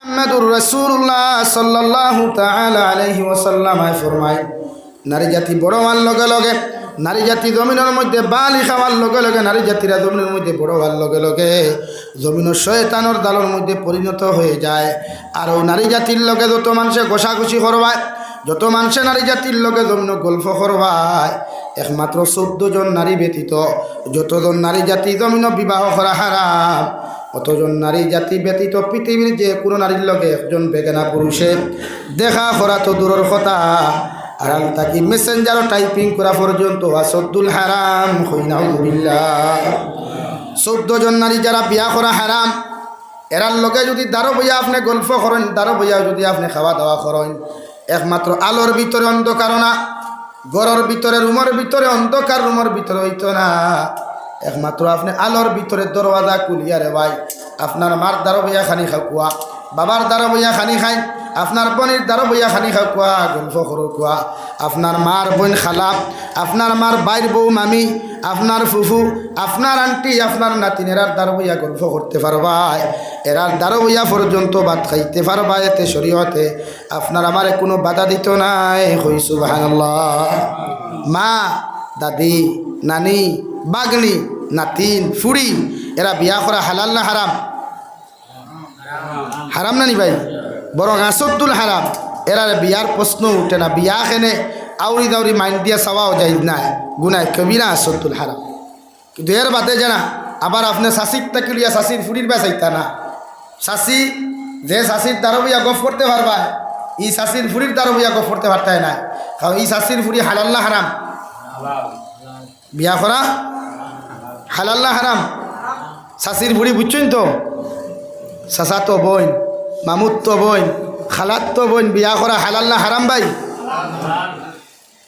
মুহাম্মাদুর রাসূলুল্লাহ সাল্লাল্লাহু তাআলা আলাইহি ওয়াসাল্লাম ফরমায়, নারী জাতি বড় হওয়ার লগে লগে, নারী জাতি জমিনের মধ্যে বালি খাওয়ার লগে লগে, নারী জাতিরা জমিনের মধ্যে বড় হওয়ার লগে লগে জমিন শয়তানের দালের মধ্যে পরিণত হয়ে যায়। আর ও নারী জাতির লগে যত মানুষে ঘষাঘষি করবায়, যত মানুষে নারী জাতির লগে জমিন গল্প করবায়, একমাত্র 14 জন নারী ব্যতীত যতজন নারী জাতি জমিন বিবাহ করা হারাম, অতজন নারী জাতি ব্যতীত পৃথিবীর যে কোনো নারীর লগে একজন বেগানা পুরুষে দেখা করা তো দূরের কথা, আড়াল থাকি মেসেঞ্জারও টাইপিং করা পর্যন্ত আসদ্দুল হারাম হইনাউবিল্লাহ। 14 জন নারী যারা বিয়া করা হারাম, এরার লগে যদি দারো বইয়া আপনি গল্প করেন, দারো বইয়া যদি আপনি খাওয়া দাওয়া করেন, একমাত্র আলোর ভিতরে অন্ধকার না, ঘরের ভিতরে রুমের ভিতরে অন্ধকার রুমের ভিতরে হইতো না, একমাত্র আপনি আলোর ভিতরে দরওয়াজা খুলিয়া রে ভাই, আপনার মার দ্বারা বইয়া খানি খাকুয়া, বাবার দ্বারা বইয়া খানি খাই, আপনার বোনের দ্বারা বইয়া খানি খাকুয়া, গল্প করো কুয়া, আপনার মার বোন খালা, আপনার মার বাইর বউ মামি, আপনার ফুফু, আপনার আন্টি, আপনার নাতিনেরার দ্বারা বইয়া গল্প করতে পারবা, এরার দ্বারা বইয়া পর্যন্ত ভাত খাইতে পারবা। এতে শরীয়তে আপনার আমার কোনো বাধা দিত নাই। হই সুবহানাল্লাহ। মা, দাদি, নানি, বাগনি, নাতিন, ফুড়ি, এরা বিয়া করা হালাল না হারাম? হারাম না নি ভাই? বরং আসদ্দুল হারাম। এরা বিয়ার প্রশ্ন উঠে না। বিয়া খেনে আউরি দাউরি মাইন দিয়া চাওয়াও যায় না, গুনায় কবিরা আসদ্দুল হারাম। কিন্তু এর বাদে জানা আবার আপনি শাসির তাকিলিয়া শাসির ফুড়ির বেসাইতা না। শাসি যে শাসির দ্বারা বইয়া গফ করতে পারবা, ই শাসির ফুড়ির দ্বারা বইয়া গফ করতে পারতাই না। কারণ ই শাসির ফুড়ি হালাল না হারাম? বিয়া করা হালাল না হারাম? শাসির বুড়ি বুঝছেন তো? চাচা তো বোন, মামুদ তো বোন, খালাত তো বোন, বিয়া করা হালাল না হারাম ভাই?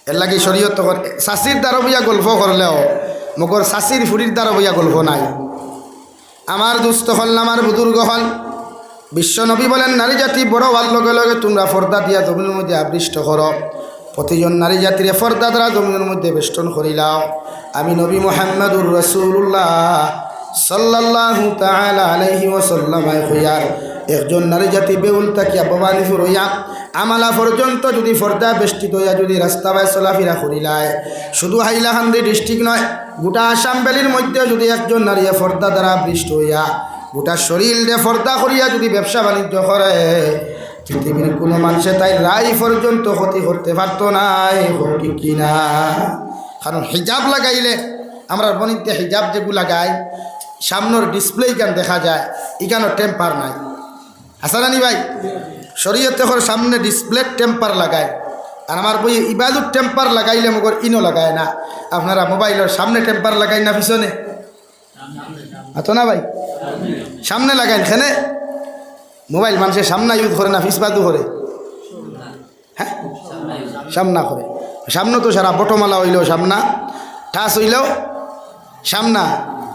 এর লাগে শরীয়ত শাসির দ্বারা বইয়া গল্প করলেও মগর শাসির ফুড়ির দ্বারা বইয়া গল্প নাই। আমার দুস্থ হল, আমার বুজুর্গ হল, বিশ্বনবী বলেন নারী জাতি বড় হওয়ার লগে লগে তোমরা পর্দা দিয়া জমিনের মধ্যে আবৃষ্ট করো। প্রতিজন নারী জাতির পর্দা দ্বারা জমিনের মধ্যে বেষ্টন করিলাও। আমি নবী মুহাম্মাদুর রাসূলুল্লাহ সাল্লাল্লাহু তাআলা আলাইহি ওয়াসাল্লাম কইয়ার, একজন নারী জাতি বেউল তাকিয়া ভবানীপুর হইয়া আমালা পর্যন্ত যদি পর্দা বেষ্টিত হইয়া যদি রাস্তা বাই চলাফেরা করিলায়, শুধু হাইলাকান্দি ডিস্ট্রিক্ট নয়, গোটা আসাম ভ্যালির মধ্যে যদি একজন নারী পর্দা দ্বারা বৃষ্ট হইয়া গোটা শরীরে পর্দা করিয়া যদি ব্যবসা বাণিজ্য করে, পৃথিবীর কোনো মানুষে তাই রায় পর্যন্ত ক্ষতি করতে পারত নাই। ঠিক কিনা? কারণ হিজাব লাগাইলে আমরা বনিতে হিজাব যেগুলো লাগাই, সামনের ডিসপ্লে গান দেখা যায়, এখানে টেম্পার নাই। হাসানানি ভাই, শরীয়তে সামনে ডিসপ্লে টেম্পার লাগায়, আর আমার বই ইবাদুর টেম্পার লাগাইলে মগর ইনো লাগায় না। আপনারা মোবাইলের সামনে টেম্পার লাগাই না পিছনে? আতো না ভাই, সামনে লাগাইন। খেনে মোবাইল মানুষের সামনা ইউজ করে না পিছবাদু করে? হ্যাঁ, সামনা করে। সামনে তো সারা বটমালা হইলেও সামনা, ঠাস হইলেও সামনা।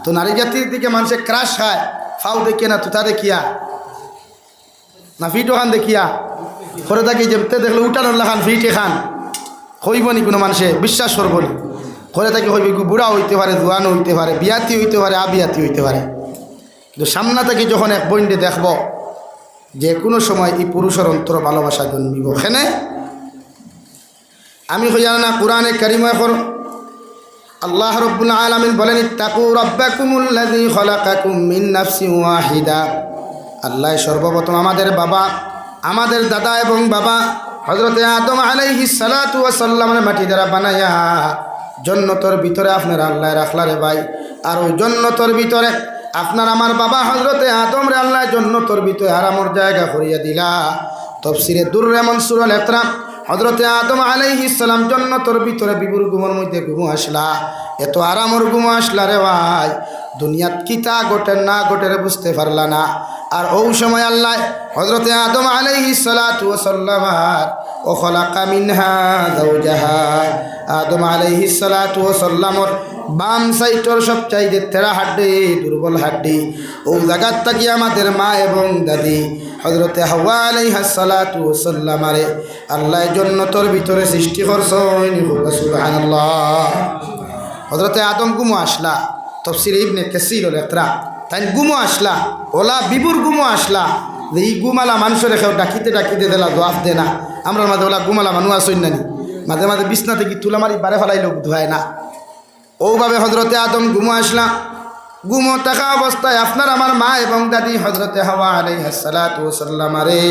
তো নারী জাতির দিকে মানুষের ক্রাশ খায়, ফাও দেখিয়া না তুতা দেখিয়া না ফিটো খান দেখিয়া করে থাকি, যেতে দেখলে উঠানোর লাখান ফিটে খান হইব নি কোনো মানুষে বিশ্বাস করব নি? করে থাকি হইব বুড়া হইতে পারে, জোয়ান হইতে পারে, বিয়াতি হইতে পারে, আবিয়াতি হইতে পারে। কিন্তু সামনা থেকে যখন এক বইন্ডে দেখব, যে কোনো সময় এই পুরুষের অন্তর ভালোবাসা জন্মিব। এখানে আমি হইয়া না কোরআনে কারিম এখন আল্লাহ রাব্বুল আলামিন বলেন, ইত্তাকু রাব্বাকুমুল্লাযী খালাকাকুম মিন নাফসিন ওয়াহিদা। আল্লাহ সর্বপ্রথম আমাদের বাবা, আমাদের দাদা এবং বাবা হযরতে আদম আলাইহিস সালাতু ওয়াস সালামের মাটি দ্বারা বানায়া জান্নাতের ভিতরে আপনারা আল্লাহ রাখলা রে ভাই। আর ওই জান্নাতের ভিতরে আপনার আমার বাবা হযরতে আদম রে আল্লাহ জান্নাতের ভিতরে আরামের জায়গা করিয়া দিলা। তাফসীরে দুররে মনসুরুল ইকরাম, হযরতে আদম আলাইহিস সালাম জান্নাতের ভিতরে বিবুর ঘুমের মধ্যে ঘুমো আসলা, এত আরামের ঘুমো আসলা রে ভাই, দুনিয়াত কিতা গোটে না গোটের বুঝতে পারলা না। আর ওই সময় আল্লাহ হযরতে আদম আলাইহিস সালাতু ওয়াস সালাম ও খলাকা মিনহা যাওজাহা, আদম আলাইহিস সালাতু ওয়াস সালামর বাম সাইডর সবচাইতে তেরা হাড্ডি, দুর্বল হাড্ডি, ও জায়গার থাকি আমাদের মা এবং দাদি হযরতে হাওয়া আলাইহিস সালাতু ওয়াস সালামারে আল্লাহ জান্নাতের ভিতরে সৃষ্টি করছেন। সুবহানাল্লাহ। হযরতে আদম গুমো আসলা, তাফসীর ইবনে কাসীর ইকরা, তাই গুমো আসলা, ওলা বিবুর গুমো আসলা, যে এই গুমালা মানুষের কেউ ডাকিতে ডাকিতে দিলা দোয়াফ দে না। আমরা মাঝে ওলা গুমালা মানুষ আসইন নানি, মাঝে মাঝে বিছনা থেকে তুলা মারি বারে ফেলাইলেও ধোয় না। ওভাবে হজরতে আদম ঘুমো আসলাম। ঘুমো থাকা অবস্থায় আপনার আমার মা এবং দাদি হজরতে হাওয়া আলাইহিস সালাতু ওয়াস সালাম আরে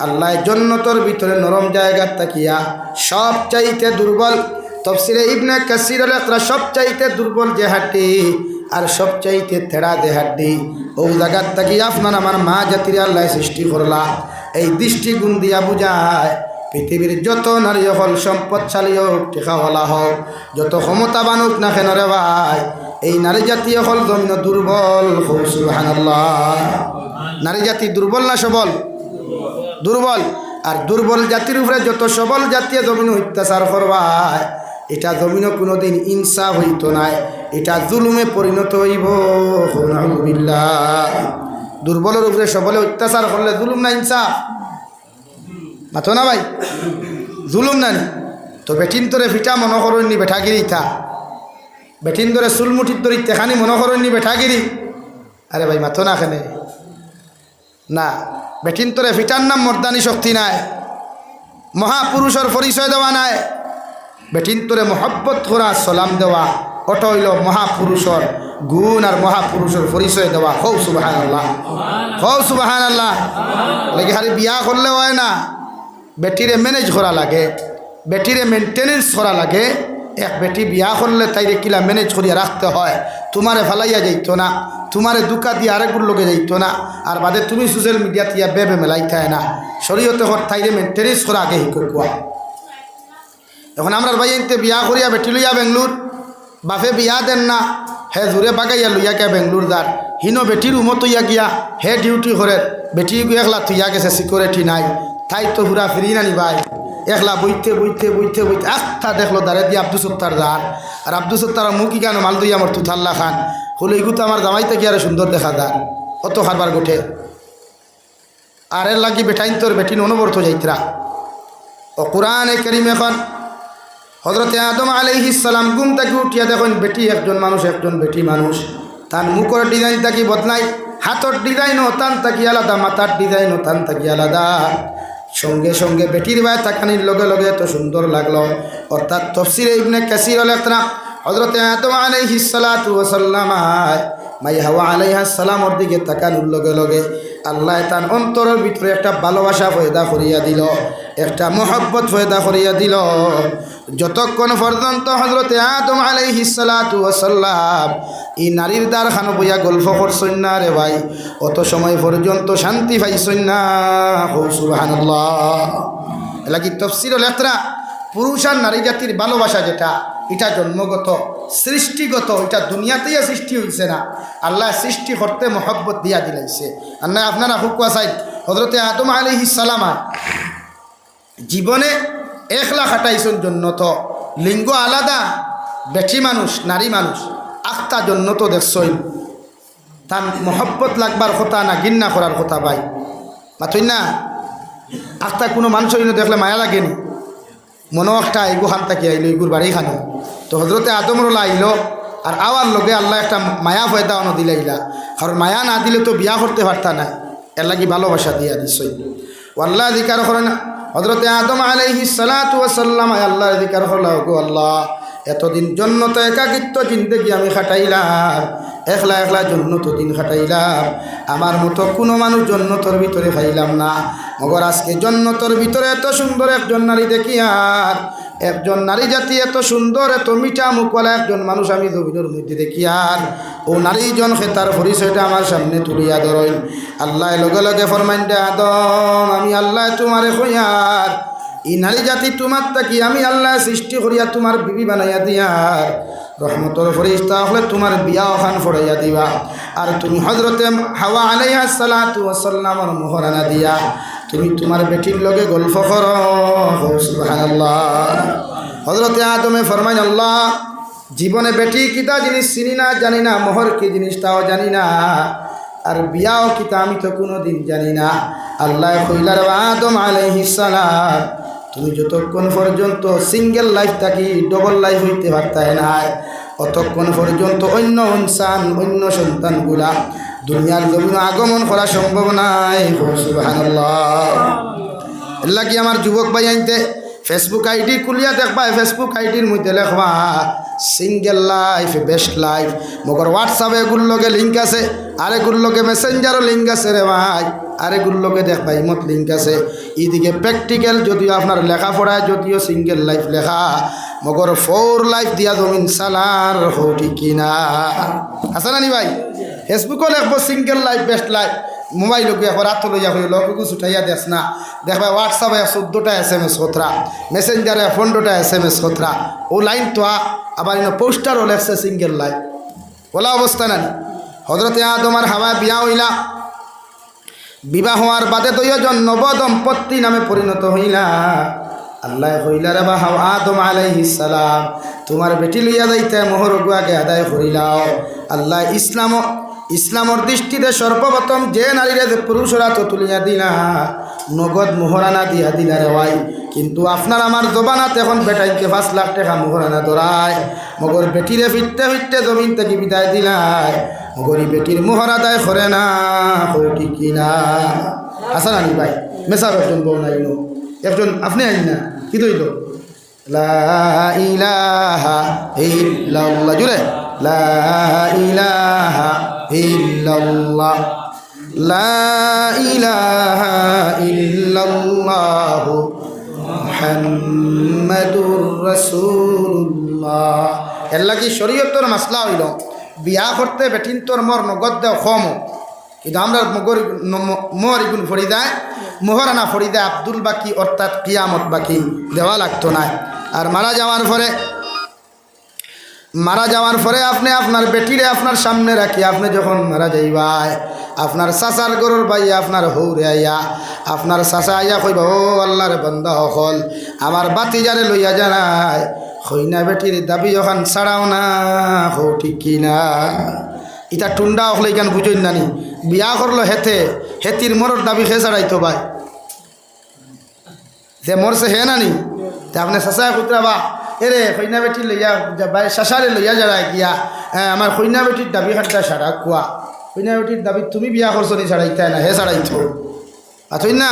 আল্লাহ জন্নতর ভিতরে নরম জায়গা তাকিয়া সবচাইতে দুর্বল, তাফসীরে ইবনে কাসির লেখা সবচাইতে দুর্বল যে হাড্ডি আর সবচাইতে তেড়া যে হাড্ডি, ও জায়গার তাকিয়া আপনার আমার মা জাতির আল্লাহ সৃষ্টি করলা। এই দৃষ্টিগুণ দিয়া বুঝায় পৃথিবীর যত নারী হল সম্পদশালী হোক, টেকাওয়ালা হোক, যত ক্ষমতাবান হোক না কেন রে ভাই, এই নারী জাতি হল জমিন দুর্বল। সুবহানাল্লাহ। নারী জাতি দুর্বল না সবল? দুর্বল। আর দুর্বল জাতির উপরে যত সবল জাতীয় জমিন অত্যাচার করবায়, এটা জমিনও কোনোদিন ইনসাফ হইত নাই, এটা জুলুমে পরিণত হইব। নাউযুবিল্লাহ। দুর্বলের উপরে সবলে অত্যাচার করলে জুলুম না ইনসাফ? মাথো না ভাই, জুলুম না নি? তো বেটিন তোরে ফিটা মনে করেননি বেঠাগিরি থা, বেটিন ধরে চুলমুঠির ধরি তেখানি মনে করেননি বেঠাগিরি। আরে ভাই মাথো না খেনে না, বেটিন তোরে ফিটার নাম মর্দানি শক্তি নাই, মহাপুরুষের পরিচয় দেওয়া নাই। বেটিন তোরে মহব্বত করা সালাম দেওয়া ওটা হইল মহাপুরুষের গুণ আর মহাপুরুষের পরিচয় দেওয়া। হৌ সুবহানাল্লাহ, হৌ সুবহানাল্লাহ। লেগে খালি বিয়া করলে হয় না, বেটিরে ম্যানেজ করা লাগে, বেটিরে মেনটেনেন্স করা লাগে। এক বেটি বিয়া করলে তাইরে কিলা ম্যানেজ করিয়া রাখতে হয়। তোমারে ফালাইয়া যাইতো না, তোমারে দুকা দিয়ে আরেকগুর লোকে যাইতো না, আর বাদে তুমি সোশ্যাল মিডিয়া দিয়া বেবে মেলাইতে না। শরীয়তে হর তাইরে মেনটেনেন্স করা আগে শিকুয়া। এখন আমরা ভাই এনতে বিয়া করিয়া বেটি লইয়া বেঙ্গলোর, বাপে বিয়া দেন না, হে জোরে বাগাইয়া লইয়া কে বেঙ্গলোর যার, হিনো বেটির উমত হইয়া গিয়া হে ডিউটি করে, বেটি একলা থইয়া গেছে, সিকিউরিটি নাই, তাই তো ঘুরা ফিরি নানি ভাই। একলা বইতে বইতে বইতে বইতে আস্থা দেখলো দাঁড়ে দিয়ে আব্দুল সত্তার দাঁড়, আর আব্দুল সত্তার মুখি কেন মাল দইয়া আমার তুথাল্লা খান হলো, এগুলো আমার জামাইতে কি আরো সুন্দর দেখা যায়, অত খাবার গোঠে। আর এর লাগি বেটাইন তোর বেটিন অনবরত যাইতরা। ও কোরআনে কারীম এখন হজরতে আদম আলাইহিস সালাম ঘুম থেকে উঠিয়া দেখেন বেটি একজন মানুষ, একজন বেটি মানুষ। তার মুখের ডিজাইন থাকি বদলাই, হাতর ডিজাইনও তান থাকি আলাদা, মাথার ডিজাইনও তান থাকি আলাদা। সঙ্গে সঙ্গে বেটির ভাই তাকানির লগে লগে এত সুন্দর লাগলো। অর্থাৎ তাফসীরে ইবনে কাসির লেখা হজরতে আদম আলাইহিস সালাতু ওয়াস সালাম মাই হাওয়া আলাইহিস সালামের দিকে তাকানোর লগে লগে আল্লাহ তার অন্তরের ভিতরে একটা ভালোবাসা পয়দা করিয়া দিল, একটা মহব্বত পয়দা করিয়া দিল। যতক্ষণ পর্যন্ত হজরতে আদম আলাইহিস সালাতু ওয়াস সালাম এই নারীর দ্বার খানো বইয়া গল্প করছেন না রে ভাই, অত সময় পর্যন্ত শান্তি পাইছেন না। সুবহানাল্লাহ। এলাকি তাফসীর লেখরা পুরুষ আর নারী জাতির ভালোবাসা যেটা, এটা জন্মগত সৃষ্টিগত, এটা দুনিয়াতেই সৃষ্টি হয়েছে না, আল্লাহ সৃষ্টি করতে মহব্বত দিয়া দিলাইছে। আর না আপনারা হুকুয়া চাই হজরতে আদম আলাইহিস সালাম জীবনে একলা খাটাইছেন জন্নত, লিঙ্গ আলাদা, বেটি মানুষ নারী মানুষ, আখতা জন্নত দেখছই। তার মহব্বত লাগবার কথা না ঘৃণা করার কথা ভাই, মাথই না। আখতা কোনো মানুষ দেখলে মায়া লাগেনি, মনে একটা এগু খান তাকি আইলো, এগুর বাড়ি খানো। তো হজরতে আদমরলা আইলো, আর আওয়ার লগে আল্লাহ একটা মায়া ফয়দা অন দিলাইলা, কারণ মায়া না দিলে তো বিয়া করতে পারতা না, এর লাগি ভালোবাসা দিয়া দিছই। আল্লাহ দিকার করেন হজরতে আদম আলাইহিস সালাতু ওয়াস সালাম আল্লাহ দিকার হলো, গো আল্লাহ এতদিন জন্নত একাকিত্ব জিন্দেগি আমি খাটাইলাম, একলা একলা জন্নত দিন খাটাইলাম, আমার মতো কোনো মানুষ জন্নতর ভিতরে পাইলাম না। মগর আজকে জন্নতর ভিতরে এত সুন্দর একজন নারী দেখি, আর একজন নারী জাতি এত সুন্দর এত মিঠা মুখওয়ালা একজন মানুষ আমি জমিনের মধ্যে দেখি, আর ও নারীজন তার পরিচয়টা আমার সামনে তুলিয়া ধরেন। আল্লাহ লগে লগে ফরমাইন দে আদম আমি আল্লাহ তোমারে কইয়ার এই নারী জাতি তোমার তাকি আমি আল্লাহ সৃষ্টি করিয়া তোমার বিবি বানাইয়া দিয়ার, রহমতর ফেরেশতা হলে তোমার বিয়া ওখান ফড়াইয়া দিবা, আর তুমি হজরতে হাওয়া আলাইহিস সালাতু ওয়াস সালামের মোহরানা দিয়া তুমি তোমার বেটির লগে গল্প করো। সুবহানাল্লাহ। হজরতে আদমে ফরমাইন আল্লাহ জীবনে বেটি কিতা জিনিস চিনি না, জানি না, মোহর কি জিনিস তাও জানি না, আর বিয়াও কিতা আমি তো কোনো দিন জানি না। আল্লাহ কইলার আদম আলাইহিস সালাম তুমি যতক্ষণ পর্যন্ত সিঙ্গেল লাইফ থাকি ডবল লাইফ হইতে পারতাই না, অতক্ষণ পর্যন্ত অন্য ইনসান অন্য সন্তানগুলা দুনিয়ার জমিনে আগমন করা সম্ভব নাই। সুবহানাল্লাহ। এল্লা কি আমার যুবক ভাই আনতে ফেসবুক আইডি খুলিয়া দেখবা, ফেসবুক আইডির মধ্যে লেখবা সিঙ্গেল লাইফ বেস্ট লাইফ। মগর হোয়াটসঅ্যাপে এগুলোকে লিঙ্ক আছে, আরেকগুলোকে মেসেঞ্জারও লিঙ্ক আছে রে ভাই, আরেকগুলোকে দেখবা ইমত লিঙ্ক আছে। এইদিকে প্র্যাকটিক্যাল যদিও আপনার লেখাপড়ায় যদিও সিঙ্গেল লাইফ লেখা, মগর 4 লাইফ দিয়া জমিন সালার হটি কিনা আছে না নি ভাই? ফেসবুকও লিখবো single life best life, mobile রাত লইয়া হইল কুকুস উঠাইয়া দেস না, দেখবা হোয়াটসঅ্যাপে 14টা SMS খতরা, মেসেঞ্জারে 15টা SMS খতরা। ও লাইন তো আবার পোস্টারও লেখছে সিঙ্গেল লাইফ। ওলা অবস্থা না হজরতে আদম আর হাওয়া বিয়া হইলা, বিবাহ হওয়ার বাদে 2 জন নবদম্পতি নামে পরিণত হইলা। আল্লাহ হইলা রে বা আদম আলাইহিস সালাম, তোমার বেটি লইয়া যাইতে মোহর গুয়াকে আদায় করিলাও। আল্লাহ ইসলামর দৃষ্টিতে সর্বপ্রথম যে নারীরে পুরুষরা তো তুলিয়া দিলা, নগদ মোহরানা দিয়া দিলা রে ভাই। কিন্তু আপনার আমার জবানাত এখন বেটাইকে 5 লাখ টাকা মোহরানা ধরায়, মগর বেটিরে ফিরতে ফিরতে জমিন থেকে বিদায় দিলায়, মগর বেটির মোহর আদায় করে না। ঠিক কিনা আসা নানি ভাই? মেসার একজন বউ নাই নো, একজন আপনি আইন না কি দইল লা ইলাহা ইল্লাল্লাহ, জুড়ে লা ইলাহা ইল্লাল্লাহ, লা ইলাহা ইল্লাল্লাহু মুহাম্মাদুর রাসূলুল্লাহ। এল্লা কি শরীয়তর মাসলা হইল বিয়া করতে বেটিন তোর মোর নগদ দেও কম, কিন্তু আমরা মোহর ইগুন ফরি দেয়, মোহরানা ফরি দেয় আব্দুল বাকি অর্থাৎ কিয়ামত বাকি দেওয়া লাগতো না। আর মারা যাওয়ার পরে আপনি আপনার বেটিরে আপনার সামনে রাখি, আপনি যখন মারা যাইবাই আপনার চাচার গরুর বাইয়া আপনার হৌরে আইয়া আপনার চাচা আইয়া কইবা, ও আল্লাহর বান্দা হল আমার বাতিজারে লইয়া জানায় হইনা বেটির দাবি ওখান ছাড়াও না। হো ঠিক কিনা? ইটা টুন্ডা হলে কেন বুঝই নানি? বিয়া করলো হেতির মরর দাবি খে ছাড়াইতো ভাই, যে মরছে হে নানি তে আপনি চাচায় কুতরা বা এরে কইনা বেটি লইয়া ভাই শাসারে লইয়া যারা গিয়া আমার কইনা বেটির দাবি খানটা সারা কুয়া, কইনা বেটির দাবি তুমি বিয়া করছো নি ছাড়াইতে না হে ছাড়াইতো আছই না,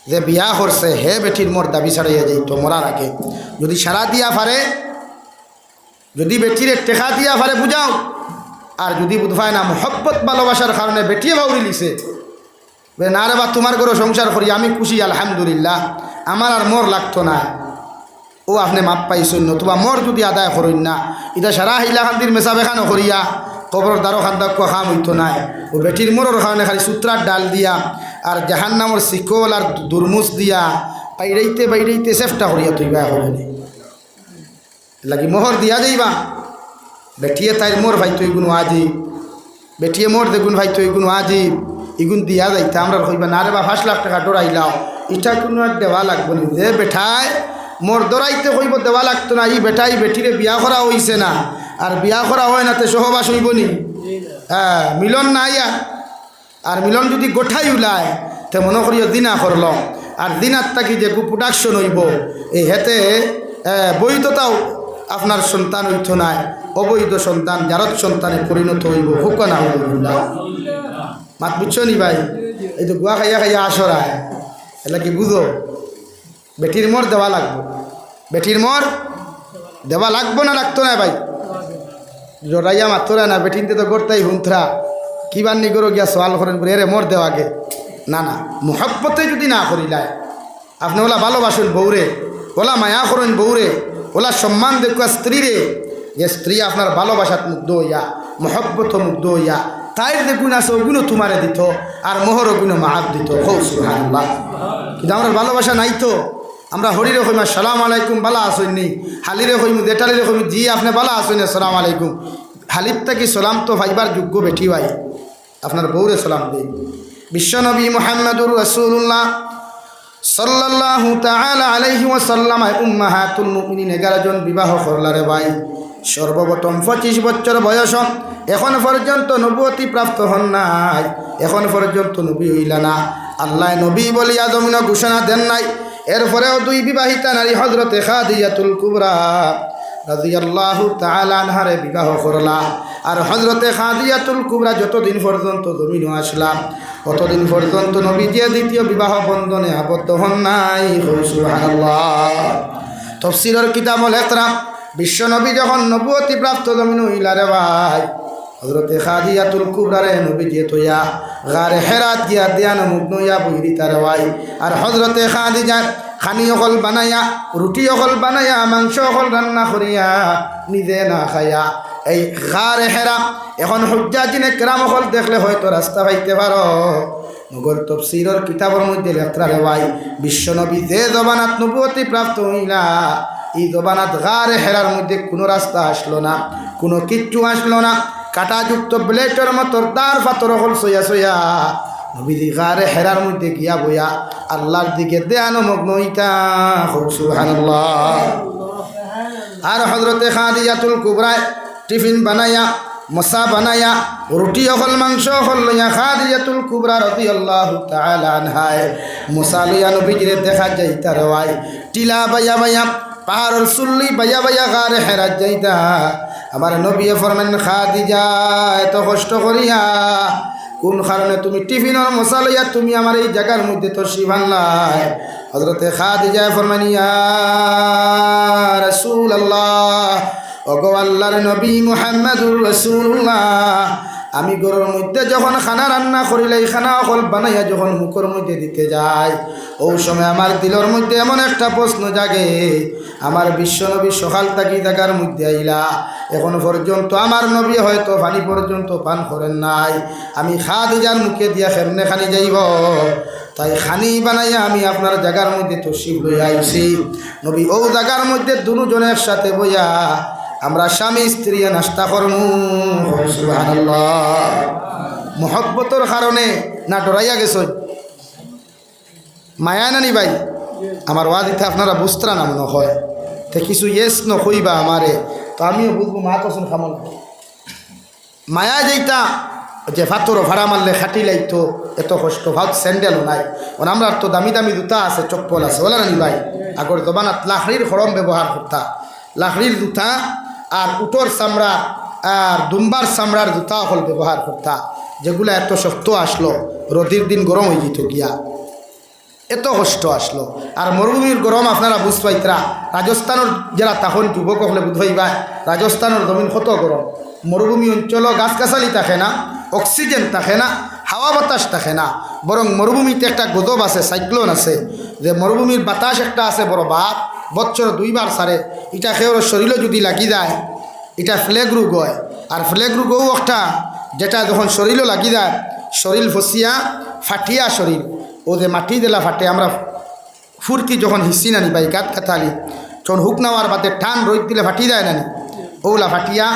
যে বিয়া করছে হে বেটির মোর দাবি ছাড়াইয়া যাইতো মরার আগে। যদি সারা দিয়া পারে, যদি বেটির টেকা দিয়া পারে বুঝাও, আর যদি বুঝবায় না মহব্বত ভালোবাসার কারণে বেটিয়ে বাউরি লিছে না রে বা তোমার ঘরে সংসার করি আমি খুশি আলহামদুলিল্লাহ, আমার আর মোর লাগতো না, ও আপনি মাপ পাইছেন নতুবা মোর যদি আদায় করেন না, এটা সারা হিলাখান্দির মেশা বেখানো করিয়া কবর দ্বারো খান্দা খাম হইতো নাই। ও বেটির মোরর কারণে খালি সূত্রার ডাল দিয়া আর জাহান্নামর শিকল আর দুরমুস দিয়া বাইরেইতে চেষ্টা করিয়া তুই ব্যয় করেনি লাগি মোহর দিয়া যাইবা। বেটিয়ে তাই মোর ভাই তুই গুণ আজিব, বেটিয়ে মোর দেখুন ভাই তুই গুণ আজিব, ইগুন দিয়া যাইতে আমরা কইবা না রে বা 5 লাখ টাকা ডরাইলাও, এটা কোনো আর দেওয়া লাগবো না। যে বেঠায় মোর দরাইতে কইব দেওয়া লাগতো না, ই বেটাই বেটিরে বিয়া করা হইছে না, আর বিয়া করা হয় না তে সহবাস হইব নি? হ্যাঁ, মিলন নাই। আর মিলন যদি গোঠাই উলায় তে মনে করিও দিনা করল, আর দিনার তাকি যে প্রোডাকশন হইব এই হেতে বৈধতাও আপনার সন্তান হইত নাই, অবৈধ সন্তান জারত সন্তানে পরিণত হইব। হুকনা মাত বুঝছো নি ভাই? এই তো গুয়া খাইয়া আসরায় এলা কি বুঝো? বেটির মোর দেওয়া লাগবো, বেটির মোর দেওয়া লাগবো না লাগতো না ভাই? জড়াইয়া মাত্রা না বেটিনতে তো করতেই হুন্থরা কিবার নি করো গিয়া সওয়াল করেন এরে মোর দেওয়াকে না না। মোহব্বতে যদি না করিলায় আপনি ওলা ভালোবাসেন বউরে, ওলা মায়া করেন বউরে, ওলা সম্মান দেখুয়া স্ত্রীরে, যে স্ত্রী আপনার ভালোবাসাত মুগ্ধ হইয়া মোহব্বত মুগ্ধ হইয়া তাই দেখুন আছে ওগুলো তোমারে দিত আর মোহর ওগুলো মাহাব দিত। সুবহানাল্লাহ। কিন্তু আমার ভালোবাসা নাই তো, আমরা হরিরে কইম আসসালামু আলাইকুম বালা আসেননি, হালিরে কইম দেটালিরে কইম জি আপনি বালা আসেন আসসালামু আলাইকুম। হালির তাকি সালাম তো ভাইবার যোগ্য বেটি ভাই, আপনার বউরে সালাম দিন। বিশ্বনবী মুহাম্মদুর রাসূলুল্লাহ সাল্লাল্লাহু তাআলা আলাইহি ওয়াসাল্লাম উম্মাহাতুল মুমিনিন 11 জন বিবাহ করলারে ভাই। সর্বপ্রথম 25 বছর বয়স, এখন পর্যন্ত নবুয়তি প্রাপ্ত হন নাই, এখন পর্যন্ত নবী হইলা না। আল্লাহ নবী বলিয়া জমিন ঘোষণা দেন নাই। এরপরেও 2 বিবাহিতা নারী হযরতে খাদিজাতুল কুবরা রাদিয়াল্লাহু তাআলা আনহারে বিবাহ করলা। আর হজরতে খাদিজাতুল কুবরা যতদিন পর্যন্ত জমিনে আসলাম ততদিন পর্যন্ত নবীজি দ্বিতীয় বিবাহ বন্ধনে আবদ্ধ হন নাই। সুবহানাল্লাহ। তাফসীরের কিতাবুল ইকরাম বিশ্ব নবী যখন নবুয়তি প্রাপ্ত জমিন হইলারে ভাই হজরতে খাদিজাতুল কুবরারে নবীজি তোয়া গারে হেরাত গিয়া ধ্যান মুগ্ন হইয়া বইরি তার ভাই। আর হজরতে খাদিজা খানি অকল বানাইয়া রুটি অকল বানাইয়া মাংস অকল রান্না করিয়া নিজে না খাইয়া এই গারে হেরা এখন হুজ্জাজিনে কেরাম অকল দেখলে হয়তো রাস্তা পাইতে পারো। নগর তাফসীরের কিতাবের মধ্যে লেখা রে ভাই বিশ্বনবী যে জবানাত নবুয়তি প্রাপ্ত হইলা এই জবানাত গারে হেরার মধ্যে কোনো রাস্তা আসলো না, কোনো কিচ্ছু আসলো না। কাটাযুক্ত ব্লেডের মতো তার পাথর হল সইয়া সইয়া নবীজি গারে হেরার মধ্যে গিয়া বইয়া আল্লাহর দিকে ধ্যান মগ্ন হইতা। সুবহানাল্লাহ। আর হজরতে খাদিজাতুল কুবরা টিফিন বানাইয়া মশা বানাইয়া রুটি হল মাংস হল লইয়া খাদিজাতুল কুবরা রাদিয়াল্লাহু তাআলা আনহা মশা লইয়া নবীজিরে দেখা যাইতা রওয়াই টিলা বাইয়া বাইয়া পাহাড়ের চুল্লি বাইয়া বাইয়া গারে হেরাত যাইতা। আমার নবী ফরমান খাদিজা এত কষ্ট করিয়া কোন কারণে তুমি টিফিনের মশা লইয়া তুমি আমার এই জায়গার মধ্যে তশরিফ আনলাই? হযরতে খাদিজা ফরমান ইয়া রাসূলুল্লাহ ওগো আল্লাহর নবী মুহাম্মদুর রাসূলুল্লাহ আমি ঘরের মধ্যে যখন খানা রান্না করিলে এই খানা অকল বানাইয়া যখন মুখের মধ্যে দিতে যাই ওই সময় আমার দিলের মধ্যে এমন একটা প্রশ্ন জাগে আমার বিশ্বনবী সকাল থাকি জায়গার মধ্যে আইলা এখন পর্যন্ত আমার নবী হয়তো পানি পর্যন্ত পান করেন নাই, আমি খাদিজার মুখে দিয়া কেমনে খানি যাইব? তাই খানি বানাইয়া আমি আপনার জায়গার মধ্যে তশরিফ লইয়া আইছি। নবী ও জায়গার মধ্যে দুজনে একসাথে বইয়া আমরা স্বামী স্ত্রী নাস্তা করমু। সুবহানাল্লাহ। মোহব্বতর কারণে না ডরাইয়া গেছ? মায়া নানি ভাই আমার ওয়াদিতে আপনারা বুঝতরা নাম নহয় তে কিছু ইয়েস নকইবা আমারে তো আমিও বুঝবো মা তো শুন খামল মায়া যেইটা যে ফাতর ভাড়া মারলে খাটি লাইতো এত কষ্ট ভাত স্যান্ডেলও নাই আমরা তো দামি দামি জুতা আছে চপ্পল আছে বলা নানি ভাই আগর জবানাত লাকড়ির খড়ম ব্যবহার করতা লাকড়ির জুতা আর উটোর চামড়া আর দুম্বার চামড়ার জুতা হল ব্যবহার করতা যেগুলো এত শক্ত আসলো রোদির দিন গরম হয়ে যেত গিয়া এত কষ্ট আসলো। আর মরুভূমির গরম আপনারা বুঝ পাইতরা রাজস্থানের যারা তখন যুবক হলে বুধ হইবা রাজস্থানের জমিন কত গরম। মরুভূমি অঞ্চল গাছগাছালি থাকে না, অক্সিজেন থাকে না, হাওয়া বাতাস থাকে না, বরং মরুভূমিতে একটা গজব আছে, সাইক্লোন আছে, যে মরুভূমির বাতাস একটা আছে বড় বাপ বছর 2 বার সারে এটা খেয়ে শরীরও যদি লাগি যায় এটা ফ্লেগ রোগ হয়। আর ফ্লেগ রোগও একটা যেটা যখন শরীরও লাগি যায় শরীর ফসিয়া ফাটিয়া শরীর ও যে মাটি দিলা ফাটে আমরা ফুরকি যখন হিসি নানি বাই গাত কাতালি যখন হুক নেওয়ার বাদে টান রোদ দিলে ফাটি যায় নানি ওলা ফাটিয়া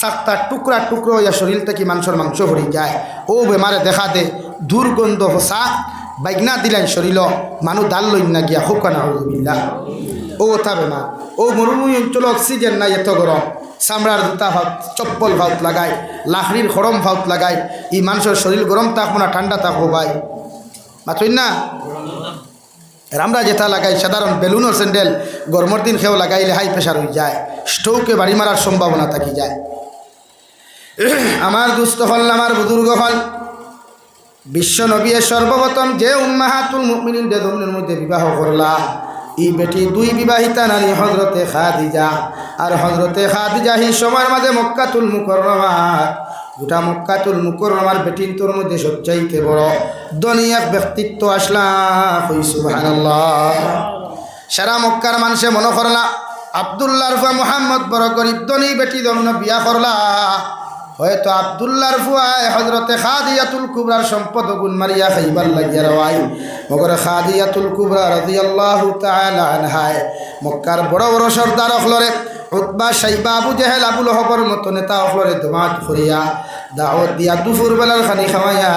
7টা টুকরা টুকরো হইয়া শরীর থেকে মানুষের মাংস ভরি যায়। ও বেমারে দেখা দে দুর্গন্ধ হসা বাইগনা দিলেন শরীর মানুষ ডাল লইন না গিয়া হুকানা হইলা ও ওঠা বেমার। ও মরুভূমি অঞ্চল অক্সিজেন নাই এত গরম চামড়ার জুতা ভাত চপ্পল ভাত লাগায় লাকড়ির খড়ম ভাত লাগায় এই মানুষের শরীর গরম থাকবো না ঠান্ডা থাকবো ভাই মাথুই না। আমরা যেটা লাগাই সাধারণ বেলুনের স্যান্ডেল গরমের দিন খেয়েও লাগাইলে হাই প্রেশার হয়ে যায়, স্ট্রোকে বাড়ি মারার সম্ভাবনা থাকি যায়। আমার দুস্থ হল আমার বুজুর্গ হল বিশ্ব নবী সর্বপ্রথম যে উম্মাহাতুল মুমিনিন জমিনের মধ্যে বিবাহ করলা এই বেটি 2 বিবাহিতা নারী হজরতে খাদিজা আর হজরতে খাদিজা এই সময়ের মাঝে মক্কাতুল মুকাররমা গোটা মক্কাতুল মুকাররমার বেটির তোর মধ্যে সবচাইতে বড় ধনী এক ব্যক্তিত্ব আসলা। সুবহানাল্লাহ। সারা মক্কার মানুষে মনে করলা আব্দুল্লাহর ফুয়া মুহাম্মদ বড় গরিব ধনী বেটি জন্য বিয়া করলা হয়তো আব্দুল্লাহর ফুয়ায় হজরতে খাদিজাতুল কুবরার সম্পদ গুণ মারিয়া খাইবার লাগিয়া রওয়াই মগর খাদিজাতুল কুবরা রাদিয়াল্লাহু তাআলা আনহা মক্কার বড় বড় সর্দার হলরে উতবা সাইবা আবু জেহেল আবু লহবর মতো নেতা হলরে দমাত করিয়া দাওয়াত দিয়া দুপুর বেলার খানি খাওয়াইয়া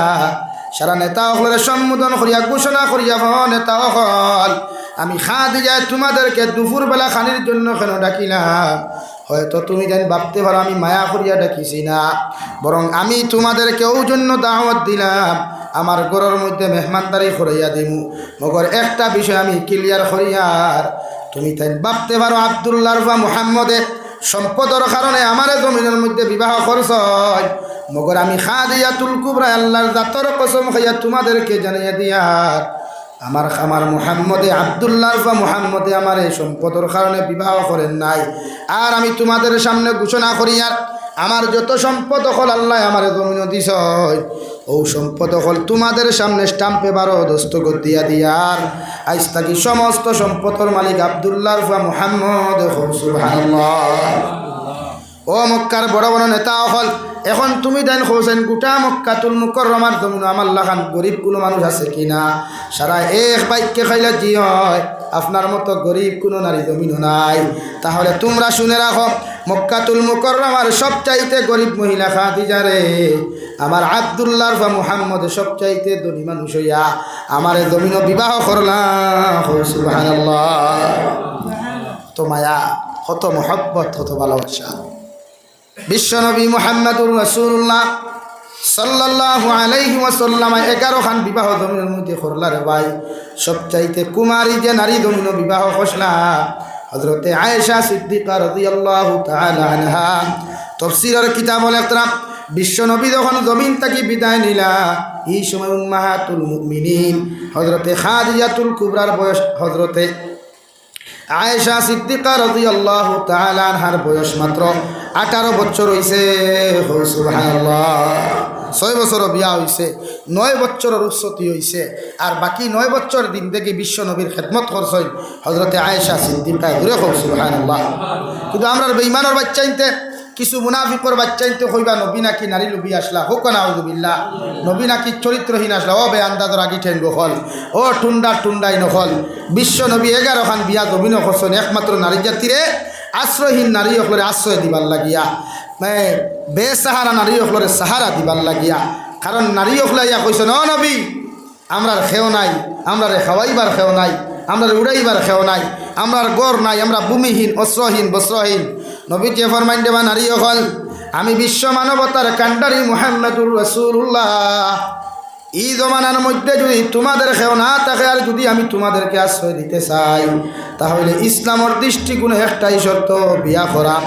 সারা নেতা হলরে সম্বোধন করিয়া ঘোষণা করিয়া নেতা হল আমি খাদিজা তোমাদেরকে দুপুর বেলা খানির জন্য কেন ডাকিলাম? হয়তো তুমি জানি ভাবতে পারো আমি মায়া করিয়া ডাকিছি না, বরং আমি তোমাদেরকেও জন্য দাওয়াত দিলাম আমার ঘরের মধ্যে মেহমানদারি করাইয়া দিমু। মগর একটা বিষয় আমি ক্লিয়ার করিয়ার তুমি তাই ভাবতে পারো আব্দুল্লাহর বা মুহাম্মদে সম্পদের কারণে আমারে জমিনের মধ্যে বিবাহ করছই, মগর আমি খাদিজাতুল কুবরা আল্লাহর জাতর কসম খাইয়া তোমাদেরকে জানিয়ে দিয়ার আমার মুহাম্মদে আব্দুল্লাহ বা মুহাম্মদে আমার এই সম্পদের কারণে বিবাহ করেন নাই। আর আমি তোমাদের সামনে ঘোষণা করি, আর আমার যত সম্পদ হল আল্লাহ আমার জমিন দিছ, ও সম্পদ হল তোমাদের সামনে স্টাম্পে বারো দস্তখত দিয়া দিয়ার আজ থাকি সমস্ত সম্পদের মালিক আব্দুল্লাহ বা মুহাম্মদ। সুবহানাল্লাহ। ও মক্কার বড় বড় নেতা হল, এখন তুমি দেন হোসেন গোটা মক্কাতুল মুকাররমার জমিন আমার লাখান গরিব কোনো মানুষ আছে কিনা? সারা এক বাক্যে খাইলে জি হয়, আপনার মতো গরিব কোনো নারী জমিনও নাই। তাহলে তোমরা শুনে রাখো, মক্কাতুল মুকাররমার সবচাইতে গরিব মহিলা খাদিজা রে আমার আব্দুল্লাহ বা মুহাম্মদ সবচাইতে ধনী মানুষ হইয়া আমার জমিন বিবাহ করলাম। সুবহানাল্লাহ। তো মায়া, কত মহব্বত, কত ভালোবাসা। বিশ্বনবী মুহাম্মদুর রাসূলুল্লাহ সাল্লাল্লাহু আলাইহি ওয়াসাল্লাম 11 খান বিবাহ জমিনের মধ্যে করলার ভাই। সবচাইতে কুমারী যে নারী জমিন বিবাহ করলা হযরতে আয়েশা সিদ্দিকা রাদিয়াল্লাহু তাআলা আনহা। তাফসীরের কিতাবুল ইকরাম, বিশ্বনবী যখন জমিন থেকে বিদায় নিলা, এই সময় উম্মাহাতুল মুমিনিন হযরতে খাদিজাতুল কুবরার বয়স হযরতে আয়েশা সিদ্দিকা রাদিয়াল্লাহু তাআলা আনহার বয়স মাত্র 18 বছর হইছে। সুবহানাল্লাহ। 6 বছর বিয়া হইছে, 9 বছরের উচ্চতি হইছে, আর বাকি 9 বছর দিন থেকে বিশ্ব নবীর খেদমত করছেন হযরতে আয়েশা সিদ্দিকা। দূরে হোক সুবহানাল্লাহ। কিন্তু আমরা বেঈমানের বাচ্চাইতে কিছু মুনাফিকর বাচ্চাইতে কইবা নবী নাকি নারী লুবি আসলা, হোক না আউযুবিল্লাহ। নবী নাকি চরিত্রহীন আসলা, ও বে আন্দাজর আগি ঠেন গহল, ও টুন্ডাই নহল। বিশ্ব নবী 11 খান বিয়া জমিন করছেন একমাত্র নারী জাতিরে আশ্রয়হীন নারী হকলরে আশ্রয় দিবার লাগিয়া, বেসাহারা নারী হকলরে সাহারা দিবার লাগিয়া। কারণ নারী হকলে ইয়া কইছেন, ও নবী আমরার খেও নাই, আমরারে খাওয়াইবার খেও নাই, আমরার উড়াইবার খেও নাই, আমরার গড় নাই, আমরা ভূমিহীন, অস্ত্রহীন, বস্ত্রহীন। নবী যে ফরমাইন দেবা নারী হল, আমি বিশ্ব মানবতার কান্ডারি মুহাম্মদুর রাসূলুল্লাহ, এই জমানার মধ্যে যদি তোমাদের খেও না থাকে আর যদি আমি তোমাদেরকে আশ্রয় দিতে চাই, তাহলে ইসলামের দৃষ্টিকোণে একটাই শর্ত, বিয়া করা।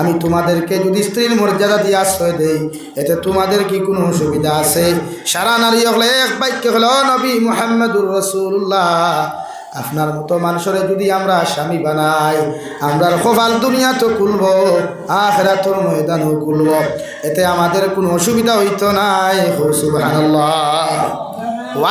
আমি তোমাদেরকে যদি স্ত্রীর মর্যাদা দিয়ে আশ্রয় দেই, এতে তোমাদের কি কোনো অসুবিধা আছে? সারা নারী হলে এক বাক্যে হলো, নবী মুহাম্মদুর রাসূলুল্লাহ, আপনার মতো মানুষের যদি আমরা স্বামী বানাই, আমরার কপাল দুনিয়া তো খুলব, আখিরাতের ময়দানও খুলব, এতে আমাদের কোনো অসুবিধা হইতো নাই। সুবহানাল্লাহ।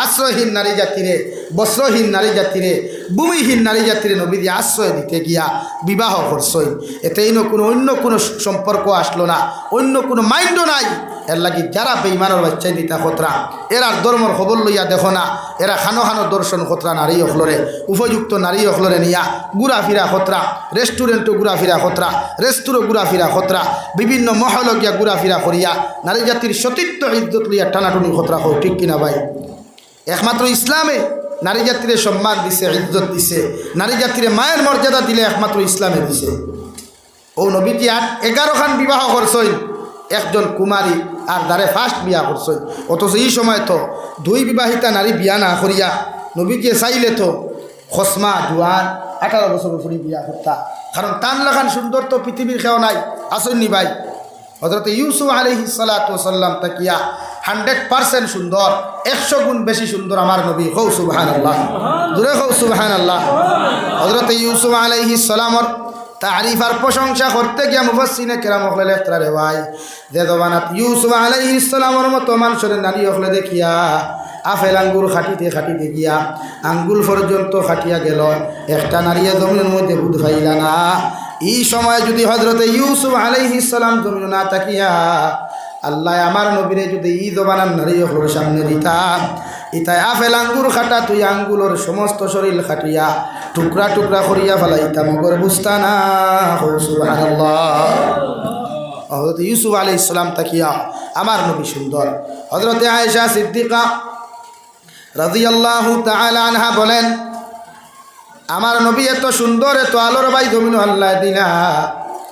আশ্রয়হীন নারী জাতিরে, বস্ত্রহীন নারী জাতিরে, ভূমিহীন নারী জাতিরে নবী দিয়ে আশ্রয় দিতে গিয়া বিবাহ করছই। এতেই কোনো অন্য কোনো সম্পর্ক আসলো না, অন্য কোনো মাইন্ডও নাই। এর লাগি যারা বেঈমানের বাচ্চাই দিতা খতরা, এরার ধর্মর খবর লইয়া দেখো না, এরা খানো খানো দর্শন খতরা নারী হকলরে, উপযুক্ত নারী হকলরে নিয়া ঘুরাফিরা খতরা, রেস্টুরেন্টও ঘুরাফিরা খতরা, রেস্টুরো ঘুরাফিরা খতরা, বিভিন্ন মহল গিয়া ঘুরাফিরা করিয়া নারী জাতির সতীত্ব ইজ্জত লইয়া টানাটুনি খতরা হোক, ঠিক কিনা ভাই? একমাত্র ইসলামে নারী জাতিরে সম্মান দিছে, ইজ্জত দিছে, নারী জাতিরে মায়ের মর্যাদা দিলে একমাত্র ইসলামে দিছে। ও নবীজি 11 খান বিবাহ করছই একজন কুমারী, আর দ্বারে ফার্স্ট বিয়া করছই। অথচ এই সময় তো 2 বিবাহিতা নারী বিয়া না করিয়া নবীজি চাইলে তো খসমা জোয়ান 18 বছর উপরে বিয়া করতা। কারণ তান লাখান সুন্দর তো পৃথিবীর খেও নাই, আসেননি ভাই? হযরত ইউসুফ আলাইহিস সালাতু ওয়াসাল্লাম তাকিয়া 100% সুন্দর, 100 গুণ বেশি সুন্দর আমার নবী। হৌ সুবহানাল্লাহ, দূরে হৌ সুবহানাল্লাহ। হযরত ইউসুফ আলাইহিস সালামর তারিফ আর প্রশংসা করতে গিয়া মুফাসসিরিনে কেরাম হকলে লেখরা রে ভাই, যে জবানাত ইউসুফ আলাইহিস সালামের মতো মানুষের নারী হকলে দেখিয়া আপেল আঙ্গুর খাটিতে গিয়া আঙ্গুল পর্যন্ত খাটিয়া গেল, একটা নারীয়ে জমিনের মধ্যে বুধ পাইলা না। এই সময় যদি হযরতে ইউসুফ আলাইহিস সালাম জমিন না তাকিয়া আল্লাহ আমার নবীরে যদি ই জবানার নারী হকলের সামনে দিতা, ইতাই আপেল আঙ্গুর খাটা তুই আঙ্গুলোর সমস্ত শরীর খাটিয়া টুকরা টুকরা করিয়া ফেলাইতা, মগর বুঝতা না। সুবহানাল্লাহ। হযরত ইউসুফ আলাইহিস সালাম তাকিয়া আমার নবী সুন্দর। হযরতে আয়েশা সিদ্দিকা রাদিয়াল্লাহু তাআলা আনহা বলেন, আমার নবী এত সুন্দর, এত আলোর ভাই জমিন আল্লাহ দিলা,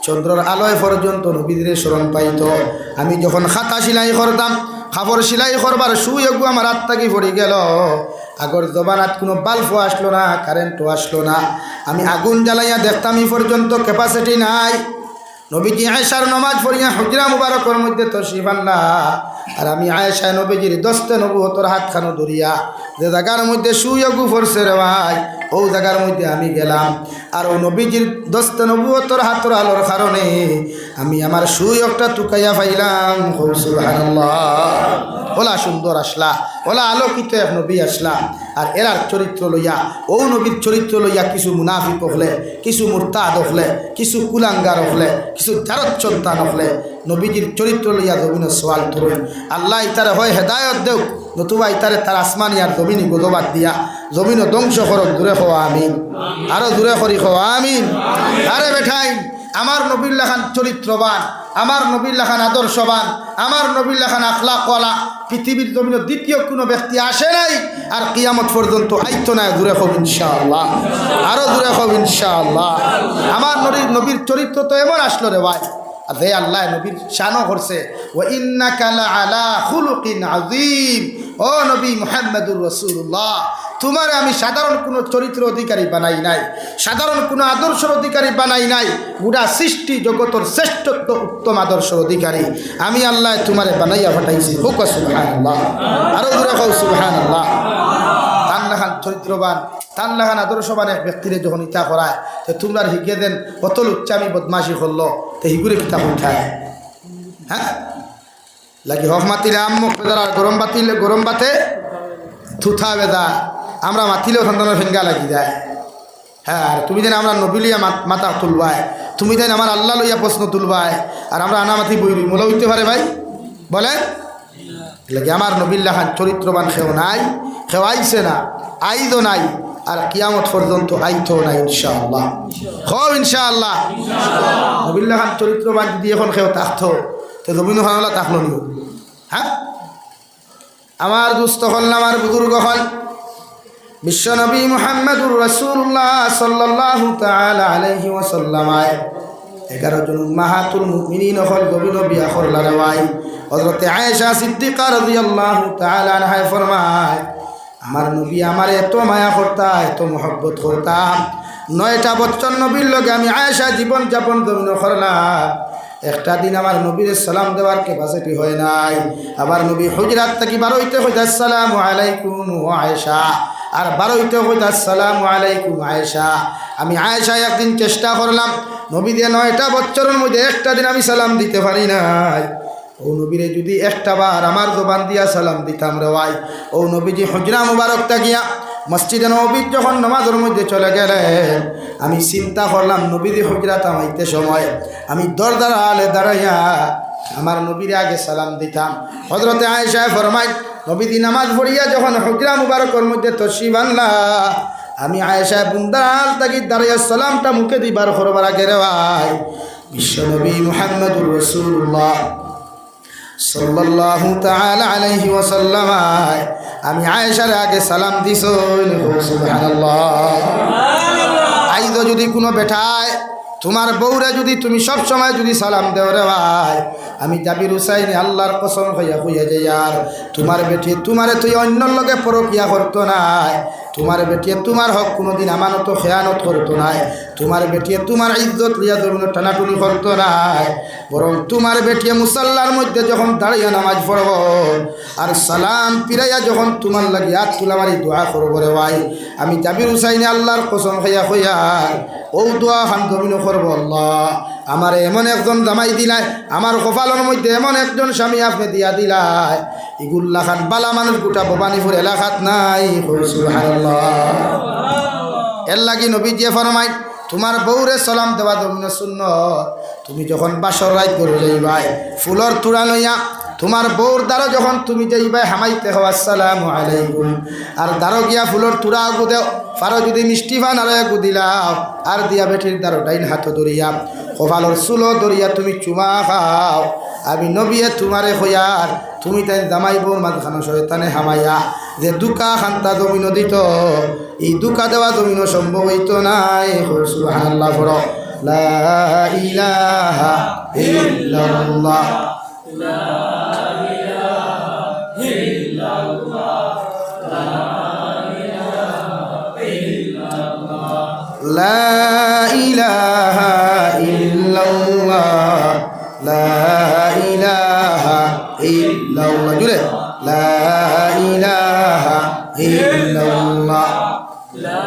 চন্দ্রর আলোয় পর্যন্ত নবীদের স্মরণ পাইত। আমি যখন খাতা সেলাই করতাম, খাবার সেলাই করবার সুযোগ আমার হাত থেকে পড়ে গেল। আগর জবানাত কোনো বাল্বও আসলো না, কারেন্টও আসলো না, আমি আগুন জ্বালাইয়া দেখতাম এই পর্যন্ত ক্যাপাসিটি নাই। নবীজি আয়েশার নামাজ পড়িয়া হুজরা মুবারকের মধ্যে তশরিফ আনলা। আর আমি আয়েশা নবীজির দস্তে নবুয়তর হাতখানো ধরিয়া যে জায়গার মধ্যে শুয়ে গুফরছে রে ভাই, ও জায়গার মধ্যে আমি গেলাম। আর ও নবীজির দস্তে নবুয়তর হাতর আলোর কারণে আমি আমার সুযোগটা টুকাইয়া পাইলাম। সুবহানাল্লাহ। ওলা সুন্দর আসলা, ওলা আলোকিত এক নবী আসলা। আর এরার চরিত্র লইয়া, ও নবীর চরিত্র লইয়া কিছু মুনাফিক হলে, কিছু মুরতাদ হলে, কিছু কুলাঙ্গার হলে, কিছু জারচ্চন্তান হলে নবীজির চরিত্র লইয়া জমিনের সওয়াল ধরুন। আল্লাহ ইতারে হয় হেদায়ত দেও, নতুবা ইতারে তার আসমানি আর জমিনি গোদবাদ দিয়া জমিনও ধ্বংস করক। দূরে হওয়া আমিন, আরো দূরে করি হওয়া আমিন। আরে বেঠাই, আমার নবীর লেখান চরিত্রবান, আমার নবীর লেখান আদর্শবান, আমার নবীর লেখান আখলাকওয়ালা পৃথিবীর জমিনের দ্বিতীয় কোনো ব্যক্তি আসে নাই, আর কিয়ামত পর্যন্ত আইতো না। দূরে হব ইনশাআল্লাহ, আরো দূরে হব ইনশাআল্লাহ। আমার নবীর চরিত্র তো এমন আসলো রে ভাই। আর হে আল্লাহ নবীর শানও করছে, ওয়া ইন্নাকা লাআলা খুলুকিন আযীম। ও নবী মুহাম্মদুর রাসূলুল্লাহ, তোমার আমি সাধারণ কোনো চরিত্র অধিকারী বানাই নাই, সাধারণ কোনো আদর্শের অধিকারী বানাই নাই। গোটা সৃষ্টি জগতের শ্রেষ্ঠত্ব উত্তম আদর্শের অধিকারী আমি আল্লাহ তোমারে বানাইয়া পাঠাইছি। হোক সুবহানাল্লাহ, আরো দূরে হোক সুবহানাল্লাহ। তান লেখান চরিত্রবান, তান লেখান আদর্শবান এক ব্যক্তিরে যখন ইচ্ছা করায়, তো তোমরা হিগে দেন কত লুচ্চামি বদমাশি করলো, তো হিগুরে কিতাব উঠায়। হ্যাঁ লাগি হক মাতিলে আম্মক বেদার, আর গরম বাতে থুথা বেদা। আমরা মাতিলেও সন্তানের ফেঙ্গা লাগি যায়। হ্যাঁ, আর তুমি যেন আমরা নবী লইয়া মাথা তুলবায়, তুমি যেন আমার আল্লাহ লইয়া প্রশ্ন তুলবায়, আর আমরা আনামাতি বই মোলা হইতে পারে ভাই বলেন? লাগে আমার নবীর লেখান চরিত্রবান কেউ নাই, কেউ আইছে না, আইদও নাই, আর কিয়ামত পর্যন্ত আইতো নাই ইনশাআল্লাহ। হও ইনশাআল্লাহ। নবীর লেখান চরিত্রবান যদি এখন কেউ থাকতো, তো জমিন হল্লা থাকলো নি? হ্যাঁ, আমার দুস্থ হল, আমার বুজুর্গ হল, বিশ্বনবী মুহাম্মদুর রাসূলুল্লাহ সাল্লাল্লাহু তাআলা আলাইহি ওয়াসাল্লাম 11 জন উম্মাহাতুল মুমিনিন হল গবিন বিয়া করলা ভাই। হযরত আয়েশা সিদ্দিকা রাদিয়াল্লাহু তাআলা আনহা ফরমায়, আমার নবী আমার এত মায়া করতা, এত মহব্বত করতা, 9টা বছর নবীর লগে আমি আয়েশা জীবন যাপন গবিন করলাম। একটা দিন আমার নবীর সালাম দেওয়ার ক্যাপাসিটি হয় নাই। আবার নবী হুজরাত থেকে বার হইতে হইতে আসসালামু আলাইকুম আয়েশা, আর বার হইতে হইতে আসসালামু আলাইকুম আয়েশা। আমি আয়েশা একদিন চেষ্টা করলাম, নবী দিয়ে 9টা বছরের মধ্যে একটা দিন আমি সালাম দিতে পারি নাই। ও নবীরে যদি একটা বার আমার জবান দিয়া সালাম দিতাম রে ভাই। ও নবীজি হুজরা মুবারক তাকিয়া মসজিদে নবী যখন নামাজের মধ্যে চলে গেলেন, আমি চিন্তা করলাম নবীজি হুজরা থামাইতে সময় আমি দরজার আলে দাঁড়াইয়া আমার নবীর আগে সালাম দিতাম। হযরতে আয়েশা ফরমায়, নবীজি নামাজ পড়িয়া যখন হুজরা মুবারকের মধ্যে তশরিফ আনলা, আমি আয়েশা বুন্দাল তাকি দাঁড়াইয়া সালামটা মুখে দিবার করবার আগে রে ভাই, বিশ্বনবী মুহাম্মদুর রাসূলুল্লাহ সাল্লাল্লাহু তাআলা আলাইহি ওয়াসাল্লাম আমি আয়েশার আগে সালাম দিছ। সুবহানাল্লাহ। আইদো যদি কোনো বেটায় তোমার বউরে যদি তুমি সব সময় যদি সালাম দেও রে ভাই, আমি জাবির হুসাইন আল্লাহর কসম হইয়া হইয়া যাই, আর তোমার বেটি তোমারে তুই অন্যর লগে পরকিয়া করতো নাই, তোমার বেটিয়ে তোমার হক কোনোদিন আমানত খেয়ানত করতো নাই, তোমার বেটিয়ে তোমার ইজ্জত লিয়া ধরুন টানাটুনি করতো নাই, বরং তোমার বেটিয়ে মুসাল্লার মধ্যে যখন দাঁড়িয়ে নামাজ পড়ব আর সালাম পিরাইয়া যখন তোমার লাগি হাত তুলামারি দোয়া করবো রে ভাই, আমি জাবির হুসাইনে আল্লাহর কসম হইয়া হইয়া ও দোয়া খান জমিন করবো, আল্লাহ আমার এমন একজন জামাই দিলাই, আমার কপালের মধ্যে এমন একজন স্বামী আপনি দিয়া দিলাই, ইগুল্লা খান বালা মানুষ গোটা ভবানীপুর এলাকাত নাই। সুবহানাল্লাহ। এর লাগি নবীজি ফরমাই, তোমার বউরে সালাম দেওয়া জমিনে সুন্নত। তুমি যখন বাসর রাত করে যাইবাই ফুলর তুড়া লইয়া, তোমার বউর দ্বারা যখন তুমি যাইবাই হামাইতে হও আসসালামু আলাইকুম, আর দ্বারো গিয়া ফুলর তুড়া আগু দেও, পারো যদি মিষ্টি পান আর আগু দিলাও, আর দিয়া বেঠির দ্বারো ডাইন হাত ধরিয়া কপালর চুলো ধরিয়া তুমি চুমা খাও, আমি নবিয়ে তোমারে হইয়ার তুমি তাই জামাই বউর মাঝখানো শয়তানে হামাইয়া যে দুকা খান্তা জমিন দিত, এই দুকা দেওয়া জমিন সম্ভব হইত নাই। সুবহানাল্লাহ। পড়ো লা ইলাহা ইল্লাল্লাহ, লা ইলাহা ইল্লাল্লাহ, লা ইলাহা ইল্লাল্লাহ। লা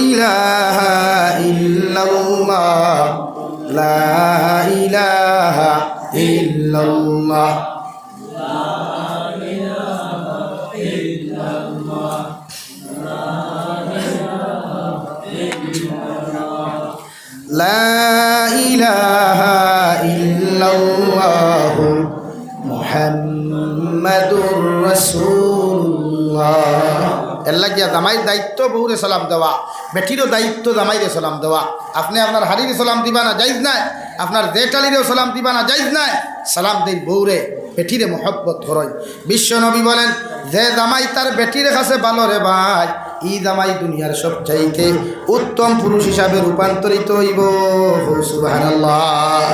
ইলাহা ইল্লাল্লাহ, লা ইলাহা ইল্লাল্লাহ। লা ইলাহা ইল্লাল্লাহু মুহাম্মাদুর রাসূলুল্লাহ। এর লাগিয়া জামাইর দায়িত্ব বউরে সালাম দেওয়া, বেটিরও দায়িত্ব জামাইরে সালাম দেওয়া। আপনি আপনার হারিরে সালাম দিবা না, জাইজ নাই। আপনার জেঠালিরেও সালাম দিবা না, জাইজ নাই। সালাম দিন বউরে, বেটিরে মহব্বত করই। বিশ্ব নবী বলেন, যে জামাই তার বেটির কাছে ভালো রে ভাই, ই জামাই দুনিয়ার সবচাইতে উত্তম পুরুষ হিসাবে রূপান্তরিত হইব। সুবহানাল্লাহ।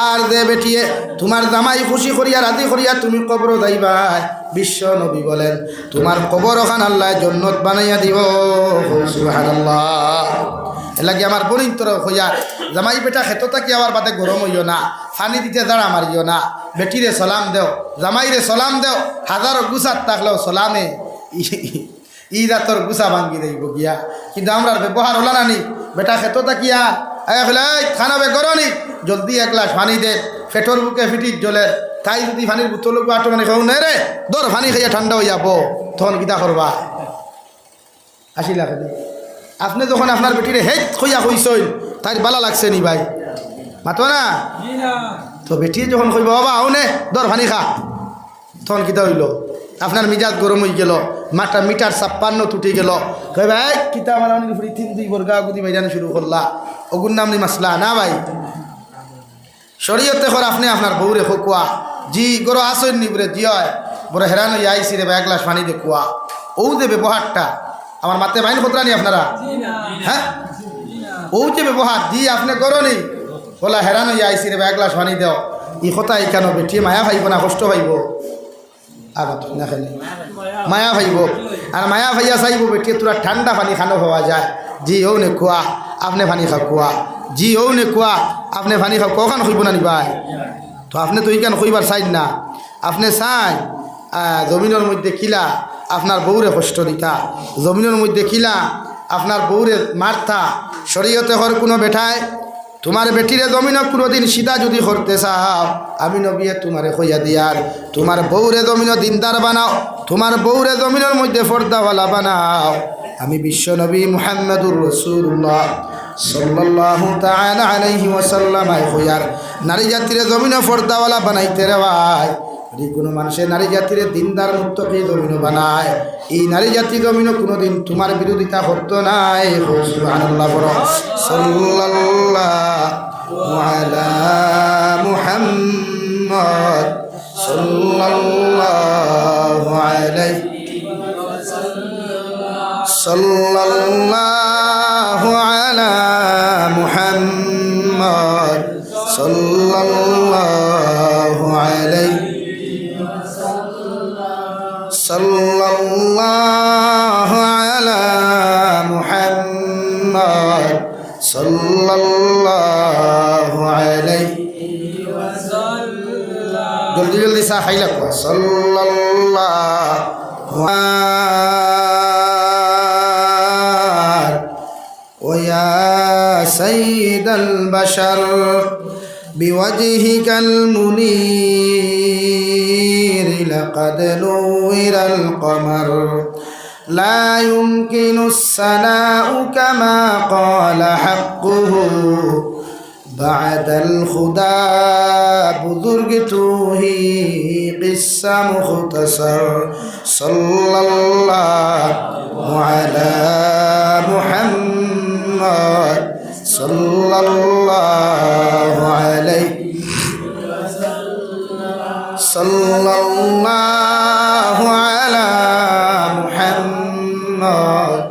আর যে বেটিয়ে তোমার জামাই খুশি করিয়া রাজি করিয়া তুমি কবর যাইবাই, বিশ্ব নবী বলেন তোমার কবর ওখান আল্লাহ জান্নাত বানাইয়া দিব। সুবহানাল্লাহ। এলাকি আমার বনিন্তর হইয়া জামাই বেটা খেতো থাকি আবার বাদে গরম হইও না, ফানি দিতে দাঁড়া মারিও না। বেটিরে সালাম দেও, জামাইরে সালাম দেও। হাজারো গুছাত থাকলেও সালামে ই রাতর গুছা ভাঙ্গি দেব গিয়া। কিন্তু আমরা ব্যবহার হলা নানি, বেটা খেতো থাকিয়া খানা বে গরনি জলদি এক গ্লাস পানি দে, ফেটর বুকে ফিটির জলের তাই যদি পানির বোতল আটো মানে খাও নে রে, দর পানি খাইয়া ঠান্ডা হইয়া বো, তখন কিতা করবা? আসিলা খেলি আপনি যখন আপনার বেটিরে হেট খইয়া কইসইন, তাই বালা লাগছে নি ভাই? মাতো না তো বেটি যখন কইব বাবা আও নে দর পানি খা, তখন কিতা হইল? আপনার মিজাজ গরম হয়ে গেল, মাটা মিটার 56 টুটে গেল। কই ভাই কিতা আমার ফুরি 3-2 বর্গা গুদি বাইজানো শুরু করলা, ওগুর নাম নি মাসলা না ভাই। শরীয়তে কর আপনি আপনার বউরে খোকুয়া জি গরো আসইন নি বলে জি হয় বড় হেরান হয়ে আইসি রে, এক গ্লাস পানি দে কুয়া। ও যে ব্যবহারটা আমার মাতে মাইন খতরা নি আপনারা? হ্যাঁ, ও যে ব্যবহার জি আপনি করো নি বলা হেরান হয়ে আইসি রে, এক গ্লাস পানি দেও, ই কথা এই কেন? বেটিয়ে মায়া ভাইব না কষ্ট ভাইব? না খেলে মায়া ভাইব, আর মায়া ভাইয়া চাইব বেটিয়ে তোরা ঠান্ডা পানি খানো হওয়া যায়। জি ও নে কুয়া আপনি পানি খাও কুয়া, জি ও নে কুয়া আপনি পানি খাও, কখন খুঁজব না নিবাই? তো আপনি তো এইখান খুঁজবার চাই না, আপনি চাই জমিনের মধ্যে কিলা আপনার বউরে কষ্ট দিতা, জমিনের মধ্যে কিলা আপনার বউরে মারতা। শরীয়তে হর কোনো বেঠায় তোমার বেটিরে জমিন কোনোদিন সিধা যদি করতে চাও, আমি নবিয়ে তোমারে কইয়া দিয়ার তোমার বউরে জমিন দিনদার বানাও, তোমার বউরে জমিনের মধ্যে পর্দাওয়ালা বানাও। আমি বিশ্ব নবী মুহাম্মদুর রাসূলুল্লাহ সাল্লাল্লাহু তাআলা আলাইহি ওয়াসাল্লাম কইয়ার নারী জাতিরে জমিন পর্দাওয়ালা বানাইতে রে ভাই। যদি কোনো মানুষের নারী জাতির দিনদার মুক্তকে জমিন বানায়, এই নারী জাতি জমিন কোনোদিন তোমার বিরোধিতা করতো নাই। সুবহানাল্লাহ বড়। সাল্লাল্লাহু আলা মুহাম্মদ সাল্লাল্লাহু আলাইহি সাল্লাল্লাহু আলা মুহাম্মদ সাল্লাল্লাহু আলাইহি সাল্লাল্লাহু আলা মুহাম্মদ সাল্লাল্লাহু আলাইহি ওয়াসাল্লাম। জলদি জলদি সা খাইলা কো সাল্লাল্লাহু ওয়া ইয়া সাইয়্যিদাল Bashar বিওয়াজহিকাল Munier لقد نور القمر لا يمكن الثناء كما قال حقه بعد الخدا بزرگ تو ہی قصہ مختصر صلی اللہ علی محمد صلی اللہ علیہ sallallahu ala Muhammad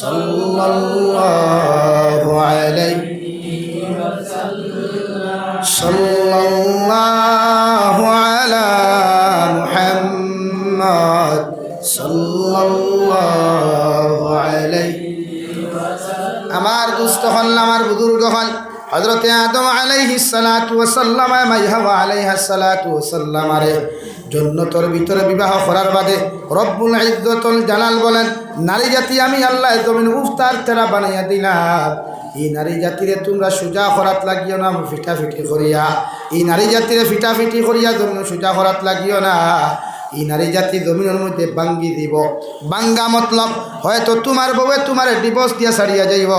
sallallahu alayhi sallallahu ala Muhammad sallallahu alayhi। আমার দুস্থ হল, আমার বুজুর্গ হল, হযরতে আদম আলাইহিস সালাতু ওয়াস সালাম মাই হাওয়া আলাইহাস সালাতু ওয়াস সালাম আরে জান্নাতের ভিতরে বিবাহ করার বাদে রব্বুল ইজ্জতুল জালাল বলেন নারী জাতি আমি আল্লাহ জমিন উফতার তেরা বানাইয়া দিলাম। এই নারী জাতিরে তোমরা সুজা করাত লাগিও না ফিটাফিটি করিয়া, এই নারী জাতিরে ফিটাফিটি করিয়া জমিন সুজা করাত লাগিও না। এই নারী জাতি জমিনের মধ্যে ভাঙ্গি দিব। ভাঙ্গা মতলব হয়তো তোমার বউয়ে তোমার ডিভোর্স দিয়া ছাড়িয়া যাইব,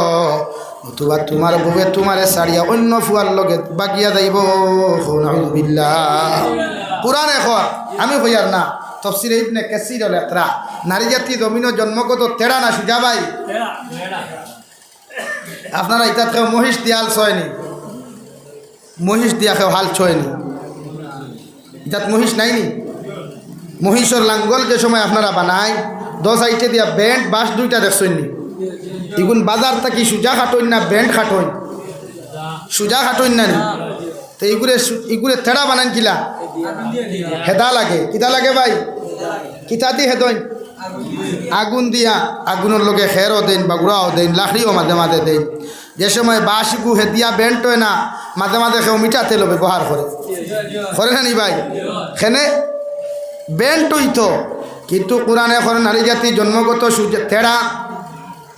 অথবা তোমার বউয়ে তোমারে ছাড়িয়া অন্য ফুয়ার লগে বাগিয়া যাইব। নাউযুবিল্লাহ। কুরআন এখন আমি কইয়ার না, তাফসীর ইবনে কাসীর লেখরা নারী জাতি জমিনের জন্মগত তেড়া না সুজা ভাই। আপনারা ইতাত কেউ মহিষ দিয়া হাল ছয়নি, মহিষ দিয়া কেউ হাল ছয়নি, ইতাত মহিষ নাইনি। মহিষর লাঙ্গল যে সময় আপনারা বানায় 10 আইটে দিয়া ব্যান্ড বাস দুইটা দেখছেননি, এগুন বাজার থাকি সুজা খাটইন না ব্যান্ড খাটইন, সুজা খাটইন না নি, তো ইগুরে থেড়া বানান কিলা হেদা লাগে, কিতা লাগে ভাই, কিতা দি হেদইন আগুন দিয়া, আগুনের লগে খেরও দেন বাগুড়াও দেন লাকড়িও মাঝে মাঝে দেন। যে সময় বাঁশগু হেদিয়া বেন্ট হয় না মাঝে মাঝে কেউ মিঠা তেলও ব্যবহার করে না নি ভাই, খেনে বেন্ট হইতো। কিন্তু কোরআনে এখন নারী জাতি জন্মগত সুজা তেড়া,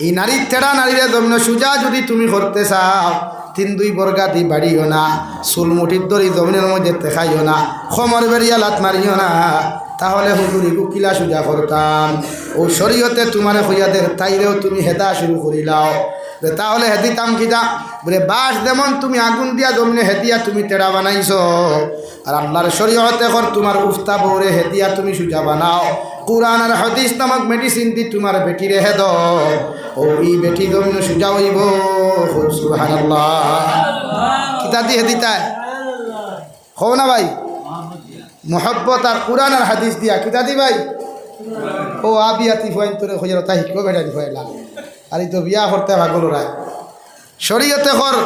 এই নারীর তেড়া নারীরে জন্ম সুজা যদি তুমি করতে চাও 3-2 বর্গা দি বাড়িও না, চুল মুঠির দড়ি জমিনের মধ্যে দেখাইও না, খমর বেরিয়া লাত মারিও না, তাহলে হুজুরি কিলা সুজা করতাম। ও শরীয়তে তোমারে হইয়াদের তাইরেও তুমি হেদা শুরু করিলাও, তাহলে হেদিতাম কিতা বলে বাস যেমন তুমি আগুন দিয়া জমিনে হেদিয়া তুমি তেড়া বানাইছ, আর আল্লাহর শরীয়তে এখন তোমার উফতা বউরে হেদিয়া তুমি সুজা বানাও। কুরআন আর হাদিস নামক মেডিসিন দি তোমার বেটিরে হেদ, ও এই বেটি জমিনে সুজা হইব। সুবহানাল্লাহ। কিতা দি হেদিতায় হও না ভাই, মোহব্বত আর কুরআন আর হাদিস দিয়া কিতা দি ভাই। ও আবিয়াতি ফয়েন তোরে হইয়ার তাই হিকো বেটারি হইলা, আর এই তো বিয়া করতে ভাগল রায় শরীয়তে কর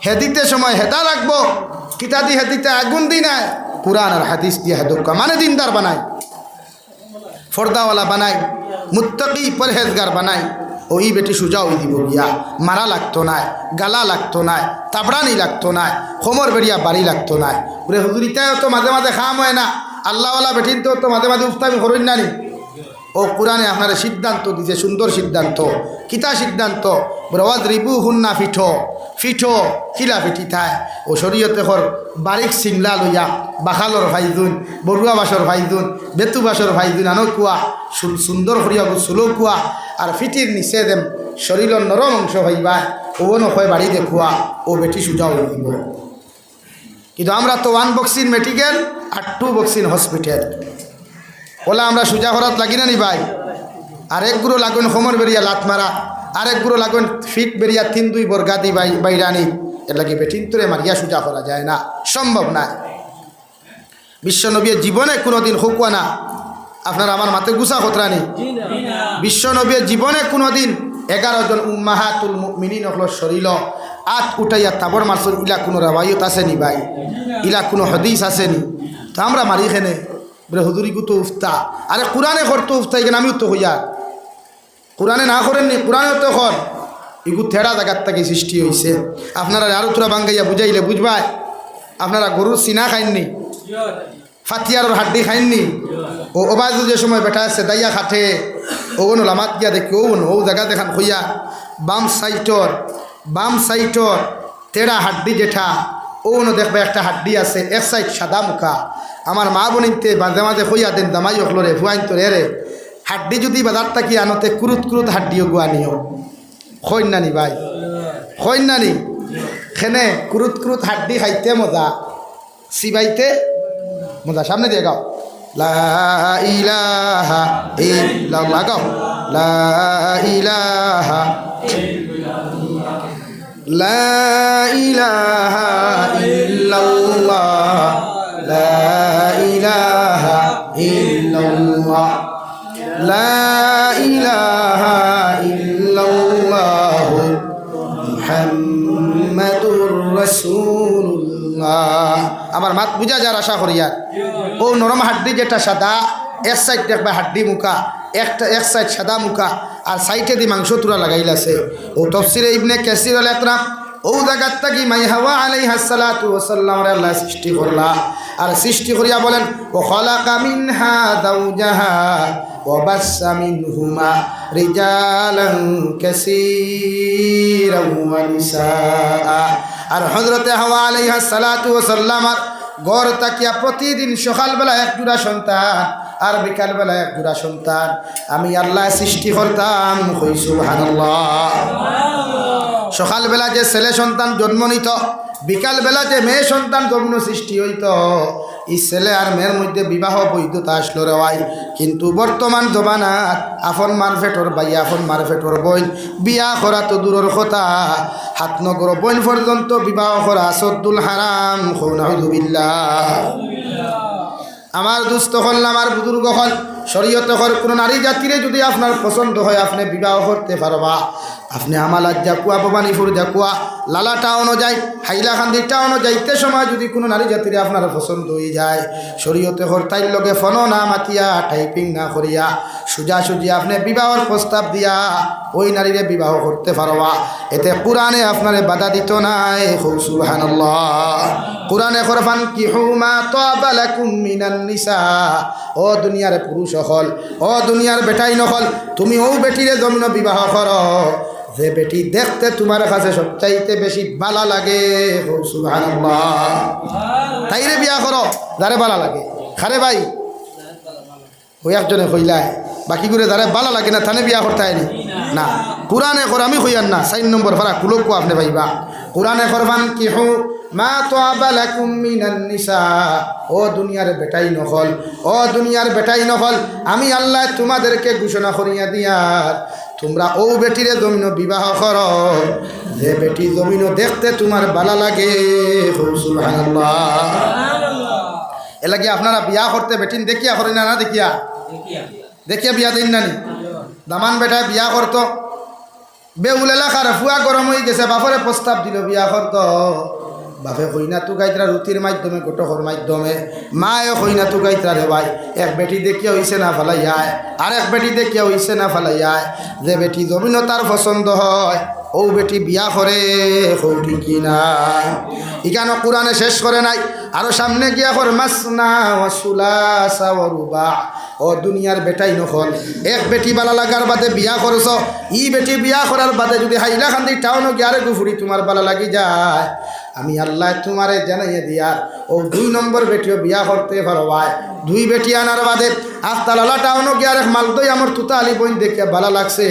হেদিতে সময় হেদা রাখবো, কিতা দি হেদিতে আগুন দি নাই, কুরআন আর হাদিস দিয়া হেদুকা মানে দিনদার বানাই, ফর্দাওয়ালা বানাই, মুত্তাকি পরহেজগার বানাই। ওই বেটি সুজা ওই দিব গিয়া, মারা লাগতো না, গালা লাগতো না, তাবড়ানি লাগতো না, হোমর বেরিয়া বাড়ি লাগতো না। ওরে হুজুরিটাও তো মাঝে মাঝে খাম হয় না, আল্লাহওয়ালা বেটিন তো মাঝে মাঝে উস্তামি করুন না নি। ও কোরআনে আপনারা সিদ্ধান্ত দিছে, সুন্দর সিদ্ধান্ত। কিতা সিদ্ধান্ত? ব্রওয়াজ রিবু হুন্না ফিঠো ফিঠো খিলা ফিটি থায়। ও শরীয়তে হর বারিক সিমলা লইয়া বাখালর ভাইজুন, বড়ুয়া বাসর ভাইজুন, বেতু বাসর ভাইজুন আনো কুয়া সুন্দর করিয়া চুলো কুয়া, আর ফিটির নিচে দেম শরীরের নরম অংশ হইবা, ও নয় বাড়ি দেখুয়া, ও বেটি সুজা হয়ে দিব। কিন্তু আমরা তো 1 বক্সিন মেডিকেল আর 2 বক্সিন হসপিটাল, ওলা আমরা সুজা হরাত লাগি না নি ভাই। আরেক গুঁড়ো লাগুন হোমর বেরিয়া লাত মারা, আরেক গুঁড়ো লাগুন ফিট বেরিয়া 3-2 বর্গা দি বাইরানি, এর লাগে বেটিন তোরে মারিয়া সুজা করা যায় না, সম্ভব না। বিশ্বনবীর জীবনে কোনোদিন হুকুয়া না, আপনার আমার মাতে গুছা খতরানি। বিশ্বনবীর জীবনে কোনোদিন 11 জন উম্মাহাতুল মুমিনিন হলো শরীর 8 উঠাইয়া তাবর মারসুল, ইলা কোনো রাওয়ায়ত আসেনি ভাই, ইলা কোনো হাদিস আসেনি। তো আমরা মারি খেনে বলে হুজুরি গুতো উফতা, আরে কোরআনে করতো উফতা, এখানে আমিও তো হইয়া কোরআনে না করেননি, কোরআনে তো কর। এগু থেড়া জায়গার থেকে সৃষ্টি হয়েছে। আপনারা আরো তোরা বাঙ্গাইয়া বুঝাইলে বুঝবাই। আপনারা গরুর সিনা খাইননি, ফাতিয়ার হাড্ডি খাইননি, ও ওবাজু যে সময় বেটা আছে দাইয়া খাটে, ওগুলো লামাত গিয়া দেখি ও জায়গা দেখান হইয়া বাম সাইটর তেড়া হাড্ডি যেটা, ওগুলো দেখবে একটা হাড্ডি আছে এক সাইড সাদা মুখা। আমার মা বোনিতে মাঝে মাঝে হইয়া দেন দামাই অখলরে ফুয়াইন তোর এরে হাড্ডি যদি বাজার থাকি আনতে কুরুত হাড্ডিও গুয়া নিও খৈন নানি ভাই, খৈন নানি খেনে কুরুত হাড্ডি খাইতে মজা, সিবাইতে মজা। সামনে দিয়ে গাও লা ইলাহা ইল্লাল্লাহ, গাও লা ইলাহা লা ইলাহা ইল্লাল্লাহ, লা ইলাহা ইল্লাল্লাহ, লা ইলাহা ইল্লাল্লাহ মুহাম্মাদুর রাসূলুল্লাহ। আমার মাত বুঝা যার আশা করিয়া ও নরম হাড্ডি যেটা সাদা, এক সাইড দেখবে হাড্ডি মুখা, এক সাইড সাদা মুখা, আর সাইডে দি মাংস তুরা লাগাইলাছে। ও তফসিরে ইবনে কাসির আল একরাম ও জায়গার থাকি মাই হাওয়া আলাইহিস সালাতু ওয়াস সালাম আল্লাহ সৃষ্টি করলা আর সৃষ্টি করিয়া বলেন ও খালাকা মিনহা যাওজাহা ওয়া বাসসা মিনহুমা রিজালান কাসীরান ওয়া নিসা। আর হযরতে হাওয়া আলাইহিস সালাতু ওয়াস সালাম গড় তাকিয়া প্রতিদিন সকালবেলা এক জোড়া সন্তান আর বিকালবেলা এক জোড়া সন্তান আমি আল্লাহ সৃষ্টি করতাম। কই সুবহানাল্লাহ। সকালবেলা যে ছেলে সন্তান জন্ম নিত, বিকালবেলা যে মেয়ে সন্তান জন্ম সৃষ্টি হইত, এই ছেলে আর মেয়ের মধ্যে বিবাহ বৈধতা আসলো রে ভাই। কিন্তু বর্তমান জমানাত আপন মারফেটর ভাই আপন মারফেটর বোন বিয়া করা তো দূরের কথা, হাত নগর বোন পর্যন্ত বিবাহ করা সদ্দুল হারাম। নাউযুবিল্লাহ। আমার দুস্থ হল আমার বুজুর্গ হল শরীয়তে হল কোনো নারী জাতিরে যদি আপনার পছন্দ হয় আপনি বিবাহ করতে পারবা। আপনি আমালাত জাকুয়া ভবানীপুর জাকুয়া লালা টাউনও যায় হাইলাকান্দি টাউনও যাইতে সময় যদি কোনো নারী জাতিরে আপনার পছন্দ হয়ে যায় শরীয়তে হল তাইর লগে ফোনও না মাতিয়া টাইপিং না করিয়া সোজাসুজি আপনি বিবাহর প্রস্তাব দিয়া ওই নারীরে বিবাহ করতে পারবা। এতে কোরআনে আপনারে বাধা দিত নাই। সুবহানাল্লাহ। কোরআনে ফরমান কিহু মা তাবা লাকুম মিনান নিসা। ও দুনিয়ার পুরুষ হল ও দুনিয়ার বেটাই নহল তুমি ও বেটিরে জমিন বিবাহ করো যে বেটি দেখতে তোমার কাছে সবচাইতে বেশি ভালো লাগে। সুবহানাল্লাহ। তাইরে বিয়া করো যারে ভালো লাগে। খারে ভাই ওই একজনে কইলায় বাকি করে যারা ভালো লাগে না থানে বিয়া করতে হয়নি না। কোরআনে কর আমি কইয়ান না 4 নম্বর ফারা কুলকু আপনি ভাইবা। কোরআনে ফরমান কিহু মা তাবা লাকুম মিনান নিসা। ও দুনিয়ার বেটাই নহল ও দুনিয়ার বেটাই নহল আমি আল্লাহ তোমাদেরকে ঘোষণা করিয়া দিয়ার তোমরা ও বেটিরে জমিন বিবাহ করো যে বেটি জমিন দেখতে তোমার ভালো লাগে। সুবহানাল্লাহ। এলাকি আপনারা বিয়া করতে বেটিন দেখিয়া করেন না দেখিয়া দেখিয়া বিয়া দিন নানি দামান বেটায় বিয়া করতো বেউল এলাকার ফুয়া গরম হয়ে গেছে বাপরে প্রস্তাব দিল বিয়া করতো বাপে কইনা তু গাইতরা রুটির মাধ্যমে গোটকর মাধ্যমে মায়ে কইনা তু গাইতরা রে ভাই এক বেটি দেখিয়া হইছে না ফালাইয়ায় আর এক বেটি দেখিয়া হইছে না ফালাইয়ায় যে বেটি জমিন তার পছন্দ হয় ও বেটি বিয়া করে হৌটি কিনা। ইখানো কোরআনে শেষ করে নাই আরো সামনে গিয়া কর মাসনা ওয়া সুলাসা ওয়া রুবা। ও দুনিয়ার বেটাই নহল এক বেটি বালা লাগার বাদে বিয়া করছ ই বেটি বিয়া করার বাদে যদি হাইলাকান্দি টাউনও গিয়ারে গুফুরি তোমার বালা লাগি যায় আমি আল্লাহ তোমারে জানাইয়ে দিয়ার ও 2 নম্বর বেটিও বিয়া করতে পারো ভাই। 2 বেটি আনার বাদে আস্তালালা টাউনও গিয়ারে মালদই আমার তুতা আলী বোন দেখিয়া ভালো লাগছে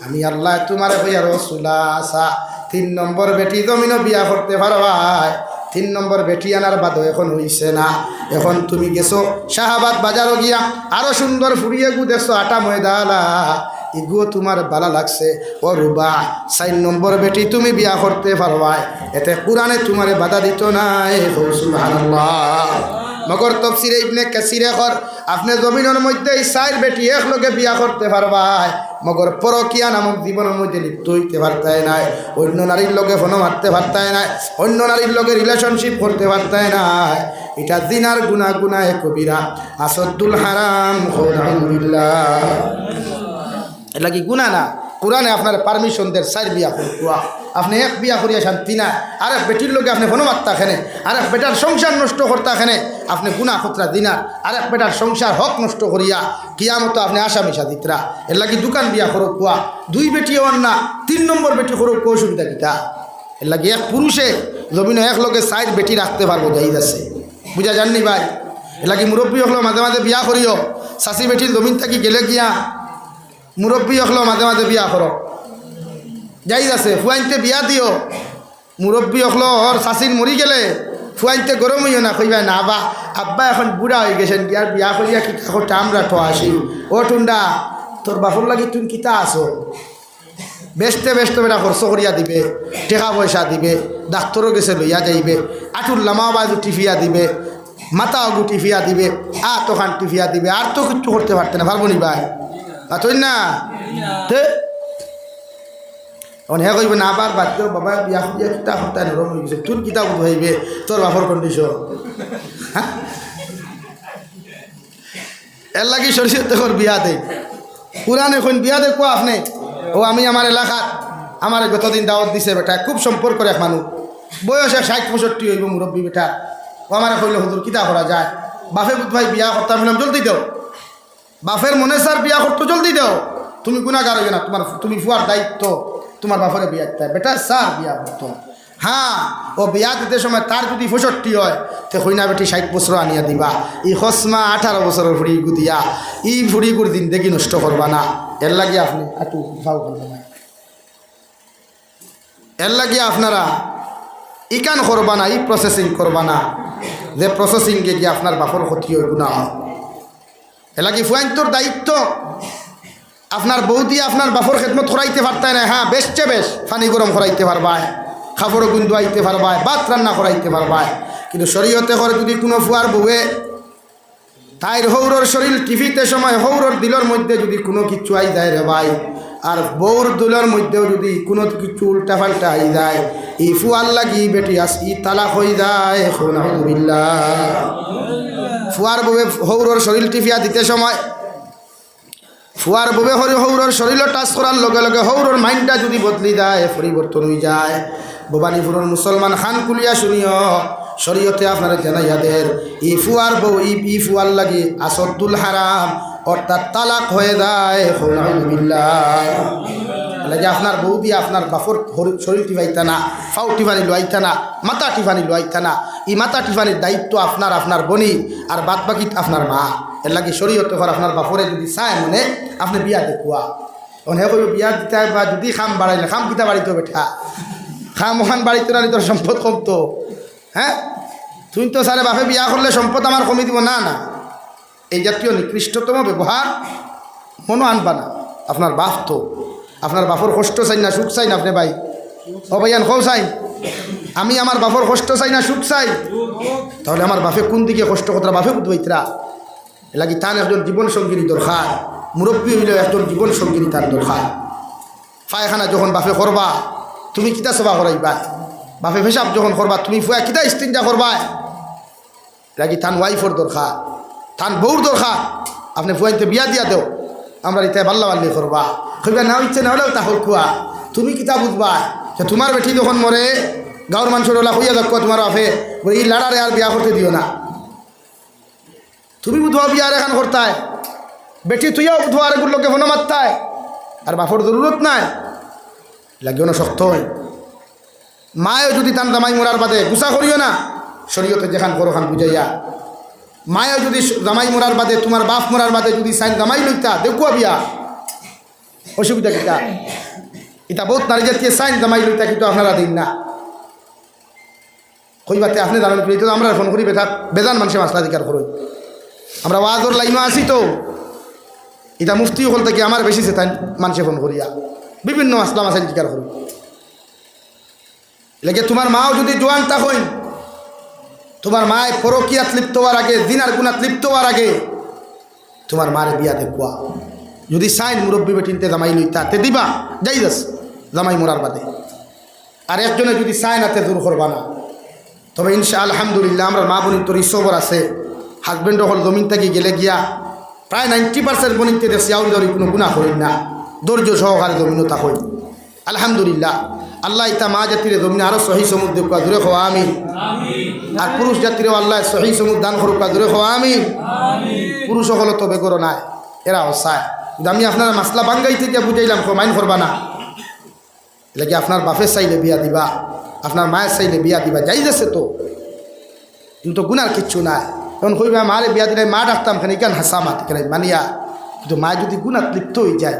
আমি আল্লাহ তোমারে কইয়া রসুলা আসা 3 নম্বর বেটি জমিনও বিয়া করতে পারো ভাই। 3 নম্বর বেটি আনার বাদও এখন হইছে না। এখন তুমি গেছো শাহাবাদ বাজারও গিয়া আরো সুন্দর ফুরিয়ে গু দেখছো আটা ময়দালা ইগুও তোমার ভালো লাগছে ও রুবা 4 নম্বর বেটি তুমি বিয়া করতে পারবা। এতে কোরআনে তোমারে বাধা দিত নাই। সুবহানাল্লাহ। মগর তফসিরে ইবনে কাসিরে কর আপনি জমিনের মধ্যে 4 বেটি একলগে বিয়া করতে পারবা মগর পরকিয়া নামক জীবনের মধ্যে লিপ্ত হইতে পারতাই নাই অন্য নারীর লগে ফোন মারতে পারতাই নাই অন্য নারীর লগে রিলেশনশিপ করতে পারতাই নাই। এটা জিনার গুনাহ গুনাহে কবিরা আসদ্দুল হারাম। আলহামদুলিল্লাহ। এটা কি গুনাহ না? কোরআনে আপনার পারমিশন দেয় 4 বিয়া করুয়া আপনি এক বিয়া করিয়া শান্তি না আর এক বেটির লোকে আপনি ফোনো মারতা খেনে আর এক বেটার সংসার নষ্ট করতা খেনে আপনি গুনাহ খতরা দিনার আর এক বেটার সংসার হক নষ্ট করিয়া কিয়ামত আপনি আসামি সাদিতরা এর লাগি দোকান বিয়া করো কুয়া 2 বেটি হন না 3 নম্বর বেটি করো কো সুবিধা কিতা এর লাগি এক পুরুষে জমিনে এক লোকে 4 বেটি রাখতে পারবো জাহিদ আছে বুঝা জাননি ভাই। এর লাগি মুরব্বী হলো মাঝে মাঝে বিয়া করিও শাশি বেটির জমিন থাকি গেলে গিয়া মুরব্বী হলো মাঝে মাঝে বিয়া করো যাই আছে ফুয়াইনতে বিয়া দিও মুরব্বী হলো ওর শাশির মরি গেলে ফুয়াইনতে গরম হইও না কইবা না বা আব্বা এখন বুড়া হয়ে গেছেন আর বিয়া করিয়া কিতা করতে আমরা তো আসি ও টুন্ডা তোর বাপর লাগি তুমি কিতা আসো বেচতে বেচতে বেটা খরচ করিয়া দিবে টাকা পয়সা দিবে ডাক্তরও গেছে লইয়া যাইবে আঠুর লামা বাজু টিফিয়া দিবে মাথা অগু টিফিয়া দিবে তোখান টিফিয়া দিবে আর তো কিছু করতে পারতে না পারবো নি ভাই তুই না হ্যাঁ কইবে না আবার বাদ দিও বাবা বিয়া খুঁজিয়া কিতা সপ্তাহে নরম হয়ে গেছে তোর কিতাব ধরবে তোর বাপর কন্ডিশন হ্যাঁ এর লাগি সরষের দেখর বিয়া দেয় কোরআন এখন বিয়া দেখো আপনি ও আমি আমার এলাকার আমার গতদিন দাওয়াত দিছে বেটা, খুব সম্পর্ক এক মানুষ, বয়সে 60-65 হইব, মুরব্বী বেটা। ও আমার কইল হুজুর কিতা করা যায়, বাপে বুধ ভাই বিয়া করতাম, বললাম জলদি দাও। বাপের মনে স্যার বিয়া করতো, জলদি দাও, তুমি গুণাগার হইবে না, তুমি ফুয়ার দায়িত্ব, তোমার বাপরে বিয়া দিতে বেটা স্যার বিয়া করতো। হ্যাঁ, ও বিয়া দিতে সময় তার যদি 65 হয় তে হইনা বেটি 60 বছর আনিয়া দিবা। ই হসমা 18 বছরের ফুড়ি গুদিয়া ই ফুড়ি গুড় দিন দেখি নষ্ট করবা না। এর লাগিয়ে আপনি একটু ভাও করবেন না, এর লাগিয়ে আপনারা ইকান করবা না, ই প্রসেসিং করবা না, যে প্রসেসিংকে গিয়ে আপনার বাপর ক্ষতি হয়, গুণা হয়। এর লাগে ফুয়াইন্তর দায়িত্ব, আপনার বউ দিয়ে আপনার বাপর খেদমত করাইতে পারতায় না। হ্যাঁ, বেশচে বেশ পানি গরম করাইতে পারবায়, খাবারও গুণ ধোয়াইতে পারবায়, ভাত রান্না করাইতে পারবায়। কিন্তু শরীয়তে করে যদি কোনো ফুয়ার বউয়ে তাইর হৌরর শরীর টিভিতে সময় হৌরর দিলর মধ্যে যদি কোনো কিছু আই যায় রে ভাই, আর বউর দিলর মধ্যেও যদি কোনো কিছু উল্টা পাল্টা আই যায়, ই ফুয়ার লাগি বেটি ই তালাক হয়ে যায়। ফুয়ার বউয়ে হৌরর শরীর টিভিয়া দিতে সময়, ফুয়ার বউয়ে হৌরর শরীর টাচ করার লগে লগে হৌরর মাইন্ডটা যদি বদলি যায়, পরিবর্তন হয়ে যায়। ভবানীপুরের মুসলমান খান কুলিয়া শুনিও, শরীয়তে আপনারা জানাইয়াদের ই ফুয়ার বউ ই ফুয়ার লাগি আসদ্দুল হারাম, অর্থাৎ তালাক হয়ে যায়। লাগে আপনার বউ দিয়ে আপনার বাপর শরীর টিফাইতা না, ফাউ টিফানি লোয়াইতা না, মাথা টিফানি লোয়াইতা না। ই মাথা টিফানির দায়িত্ব আপনার বনি, আর বাদ বাকি আপনার মা। এর লাগে শরীয়তে ঘর আপনার বাপরে যদি চায় মনে আপনি বিয়া দেখুয়া, অনেক বিয়া দিতে বা যদি খাম বাড়াইলে খাম কিতা বাড়িতে বেঠা, খাম ওখান বাড়িতে না তোর সম্পদ কমতো। হ্যাঁ, তুই তো সারে বাপে বিয়া করলে সম্পদ আমার কমে দিব না, না, এই জাতীয় নিকৃষ্টতম ব্যবহার মনো আনবা না। আপনার বাপ তো আপনার বাপর কষ্ট চাই না সুখ চাই না, আপনি ভাই ও ভাইয়ান কৌ চাই, আমি আমার বাপর কষ্ট চাই না সুখ চাই, তাহলে আমার বাপে কোন দিকে কষ্ট কথা বাপে বুঝবাইতরা। এলাকি তার একজন জীবনসঙ্গিনী দরকার, মুরব্বী হইলেও একজন জীবনসঙ্গিনী তার দরকার। পায়খানা যখন বাপে করবা তুমি কিতা সেবা করাইবা, বাপে পেশাব যখন করবা তুমি ফুয়া কিতা স্ত্রিনটা করবা, এলাকি তান ওয়াইফর দরকার, তান বউর দরকার। আপনি ফুয়াইতে বিয়া দিয়া দেও, আমরা ইতায় বাল্লা বাল্লি করবা, কইবা না ইচ্ছে না হলেও তা হকুয়া। তুমি কিতা বুঝবা যে তোমার বেটি যখন মরে গাঁর মানুষের ওলা হইয়া দেখো তোমার বাপে বলে এই লাড়ারে আর বিয়া করতে দিও না। তুমি বুধবা বিয়ার এখান করতায়, বেটি তুইও বুধবা আরেকগুলো লোকে ফোনো মারতায়, আর বাপর জরুরত নাই, লাগিও না শক্ত হয়। মায়ও যদি তান জামাই মরার বাদে গুসা করিও না, শরীয়তে যেখান করো খান বুঝাইয়া। মায়ও যদি জামাই মরার বাদে তোমার বাপ মরার বাদে যদি সাইন জামাই লইতা দেখুয়া বিয়া, অসুবিধা কিতা? এটা বহুত নারী জাতীয় সাইন জামাই লইতা, কিন্তু আপনারা দিন না কইবাতে আপনি জানেন তো আমরা ফোন করি বেজান মানুষের মাসলা অধিকার করই। আমরা ওয়াজর লাইনও আসি তো, এটা মুফতি হল থেকে আমার বেশি তাই মানুষে ফোন করিয়া বিভিন্ন মাসলা মাসাইল অধিকার করি। লেগে তোমার মাও যদি জোয়ান তা হইন, তোমার মায় পরকিয়াত লিপ্ত হওয়ার আগে, দিনার গুণাত লিপ্ত হওয়ার আগে তোমার মারে বিয়া দেখুয়া। যদি সাইন মুরব্বী বেটিনতে জামাই লইতা তে দিবা যাই যাস জামাই মোরার বাদে, আর একজনে যদি সাইন হাতে দূর করবা না। তবে ইনশা আলহামদুলিল্লাহ আমরা মা বোনির তোর ইসবর আছে, হাজব্যান্ড হল জমিন থেকে গেলে গিয়া প্রায় 90% বনিতে দেখছি আউল ধরি কোনো গুণা করেন না, ধৈর্য সহকারে জমিনতা হই আলহামদুলিল্লাহ। আল্লাহ ইতা মা জাতিরে জমিনে আরও সহি সমুদ্র কা দূরে খাওয়া আমি, আর পুরুষ জাতিরেও আল্লাহ সহি সমুদ্র দান করুক কা দূরে খাওয়া আমি। পুরুষ হল তো বেগর নাই, এরাও চায়। কিন্তু আমি আপনারা মাসলা বাঙ্গাই থেকে বুঝাইলাম মাইন করবা না, এলাকি আপনার বাপের চাইলে বিয়া দিবা, আপনার মায়ের চাইলে বিয়া দিবা, যাই যাচ্ছে তো, কিন্তু গুনার কিচ্ছু নাই। তখন কইবা মারে বিয়া দিলে মা ডাকতাম খানি কেন হাসা মাত কেন মানিয়া, কিন্তু মায় যদি গুনাত লিপ্ত হয়ে যায়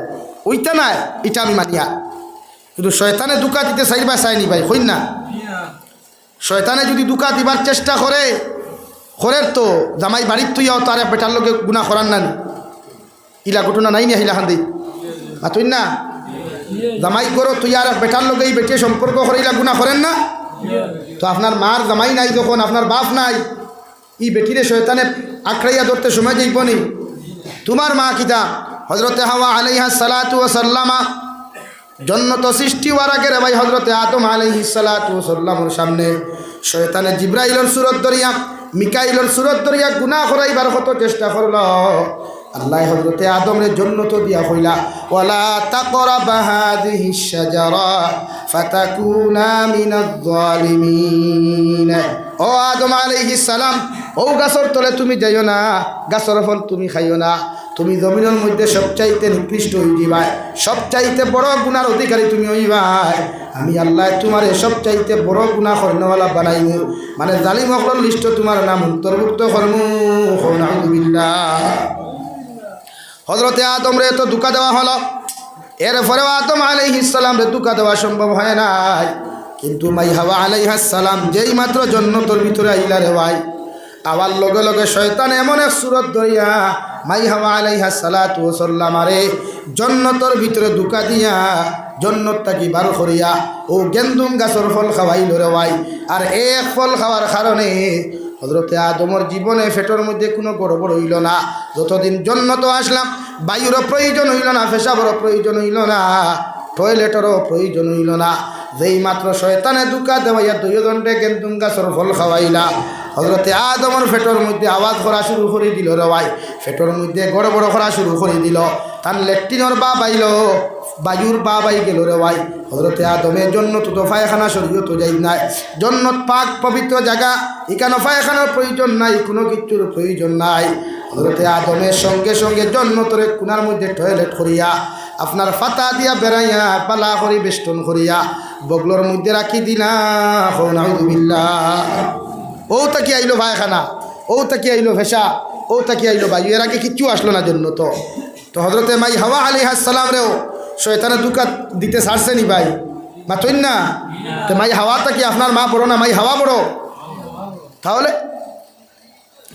ওইটা নাই, এটা আমি মানিয়া। কিন্তু শয়তানে দুকা দিতে চাইবা চাইনি ভাই হইন না, শয়তানে যদি দুকা দিবার চেষ্টা করে তো জামাই বাড়ির তুইয়াও তার বেটার লোকে গুণা করার না, ইলা ঘটনা নাই না হিলা খান দিই তুই না জামাই করো তুই আর বেটার লোকেই বেটে সম্পর্ক করে ইলা গুণা করেন না। তো আপনার মার জামাই নাই যখন, আপনার বাপ নাই, ই বেটিরে শয়তানে আঁকড়াইয়া ধরতে সময় যাইব নি। তোমার মা কিতা হজরতে হাওয়া আলাইহা সালাতু ওয়া সাল্লামা জন্নত সৃষ্টি হওয়ার আগে রে ভাই হজরতে আদম আলাইহিস সালাতু ওয়া সাল্লামের সামনে শয়তানে জিব্রাইলের সুরত ধরিয়া মিকাইলের সুরত ধরিয়া গুনাহ করাইবার কত চেষ্টা করল, আল্লাহ হযরতে আদমের জান্নাত দিয়া কইলা ওয়ালা তাকরাবা হাযিহিশ শাজারা ফাতাকুনা মিনাজ জালিমিন। ও আদম আলাইহিস সালাম, ও গাছর তলে তুমি যাইও না, গাছর ফল তুমি খাইও না, তুমি জমিনের মধ্যে সবচাইতে নিকৃষ্ট হয়ে যাবাই, সবচাইতে বড় গুনার অধিকারী তুমি হইবাই। আমি আল্লাহ তোমার সবচাইতে বড় গুনাহ করনেওয়ালা বানাইমু, মানে জালিম হকলের লিস্ট তোমার নাম অন্তর্ভুক্ত করমু। নাউযুবিল্লাহ। হযরতে আদম রে তো ধোঁকা দেওয়া হলো, এরপরেও আদম আলাইহিস সালাম রে ধোঁকা দেওয়া সম্ভব হয় নাই। কিন্তু মাই হাওয়া আলাইহিস সালাম যেই মাত্র জান্নাতের ভিতরে আইলা রে ভাই, আবার লগে লগে শয়তান এমন এক সুরত ধরিয়া মাই হাওয়া আলাইহিস সালাতু ওয়াস সালাম আরে জান্নাতের ভিতরে ধোঁকা দিয়া জান্নাত থেকে বার করিয়া ও গেন্দুম গাছের ফল খাওয়াইল রে ভাই। আর এক ফল খাওয়ার কারণে হযরতে আদমের জীবনে পেটের মধ্যে কোনো গড়বড় হইল না। যতদিন জান্নাতে আসলাম বায়ুরও প্রয়োজন হইল না, পেশাবেরও প্রয়োজন হইল না, টয়লেটেরও প্রয়োজন হইল না। যেই মাত্র শয়তানে ধোঁকা দেওয়াইয়া দুইজনকে গেন্দুম গাছের ফল খাওয়াইলা, হযরতে আদমের পেটের মধ্যে আওয়াজ করা শুরু করে দিল রে ভাই, পেটের মধ্যে গড়বড় করা শুরু করে দিল। তার ল্যাট্রিনের বা বাইল, বায়ুর বা বাই গেল রে ভাই। হযরতে আদমের জন্য তো পায়খানা শরীয়ত যাই নাই, জন্নত পাক পবিত্র জায়গা, এখানে পায়খানার প্রয়োজন নাই, কোনো কিছুর প্রয়োজন নাই। হযরতে আদমের সঙ্গে সঙ্গে জন্নতরে কোনার মধ্যে টয়লেট করিয়া আপনার ফাতা দিয়া বেড়াইয়া পালা করি বেষ্টন করিয়া বগলোর মধ্যে রাখি দিলা। নাউযুবিল্লাহ। ও তাকি আইলো পায়খানা, ও তাকি আইলো ভেসা, ও তাকি আইলো বায়ু, এর আগে কিচ্ছু আসলো না জন্নত। তো হযরতে মাই হাওয়া আলাইহিস সালাম রেও শয়তানে ধোঁকা দিতে ছাড়ছে নি ভাই? মাতইন না। তো মাই হাওয়াটা কি আপনার মা বড় না মাই হাওয়া বড়? তাহলে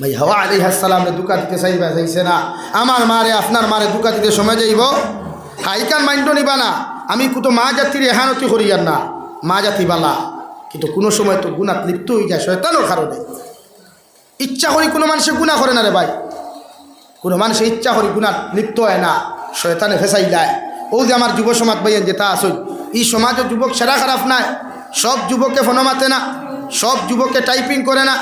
মাই হাওয়া আলাইহিস সালাম রে ধোঁকা দিতে চাইছে না। আমার মারে আপনার মারে ধোঁকা দিতে সময় যাইব, হাইকান মাইন্ড নিবা না। আমি কুতো মা জাতির এহানতি করিয়ার না, মা জাতি বালা, কিন্তু কোনো সময় তো গুনাহ লিপ্ত হয়ে যায় শয়তানের কারণে। ইচ্ছা করি কোনো মানুষে গুনাহ করে না রে ভাই, কোনো মানুষে ইচ্ছা করি গুনাহ লিপ্ত হয় না, শয়তানে ফেসাই দেয়। ও যে আমার যুব সমাজ ভাইয়ের যেটা আসুন, এই সমাজের যুবক সেরা খারাপ নাই, সব যুবককে ফোন মাতে না, সব যুবককে টাইপিং করে না।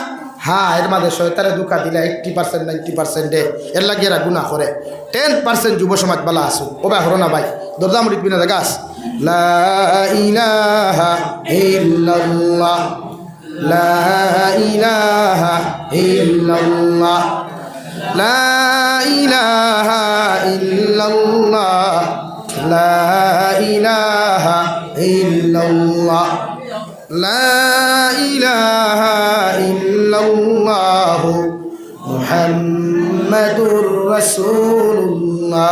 হ্যাঁ, এর মাঝে শয়তানে ধোঁকা দিলে 80% 90% এর লাগে এরা গুনাহ করে। 10% যুব সমাজ বালা আসুন, ও ভাই হরো না ভাই, দরজা মুড়ি বিনা দেখাস। লা ইলাহা ইল্লাল্লাহ, লা ইলাহা ইল্লাল্লাহ, লা ইলাহা ইল্লাল্লাহ, লা ইলাহা ইল্লাল্লাহ, লা ইলাহা ইল্লাল্লাহ মুহাম্মাদুর রাসূলুল্লাহ।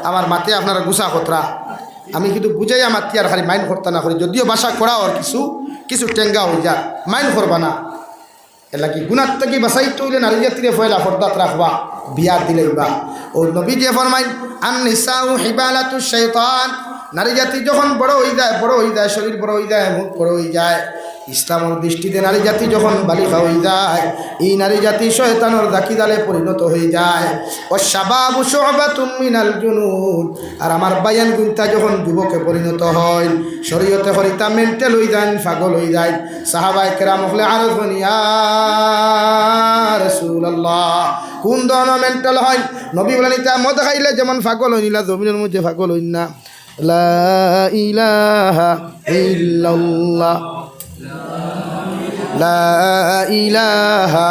আমার মাতে আপনারা গুছা খতরা, আমি কিন্তু বুঝাই আমার তিয়ার খালি মাইন্ড করতে না করি, যদিও বাসা করা আর কিছু কিছু টেঙ্গা হয়ে যায়, মাইন্ড করবা না। এলা কি গুনার থেকে বাসাই তৈলে নারী জাতিরে ফয়লা ফর্দাত রাখবা, বিয়া দিলেইবা। ও নবী যে ফরমাইন আন নিসাউ হিবালাতু শাইতান, নারী জাতি যখন বড় হয়ে যায়, বড় হয়ে যায়, শরীর বড় হয়ে যায়, মুখ বড় হয়ে যায়, ইসলামের দৃষ্টিতে নারী জাতি যখন বালিকা হয়ে যায়, এই নারী জাতি শয়তানের দাকিদালে পরিণত হয়ে যায়। ও শাবাবু শুবাতুম মিনাল জুনুন, আর আমার বায়ান গুনতা যখন যুবকে পরিণত হয়, শরীয়তে হরিতা মেন্টাল হয়ে যায়, পাগল হয়ে যায়। সাহাবায়ে কেরাম হলে আরজ ইয়া রাসূলুল্লাহ, কোন ধরনের মেন্টাল হয়? নবী বলেন তা মদ খাইলে যেমন পাগল হইলা, জমিনের মধ্যে পাগল হইন না। লা ইলাহা ইল্লাল্লাহ, লা ইলাহা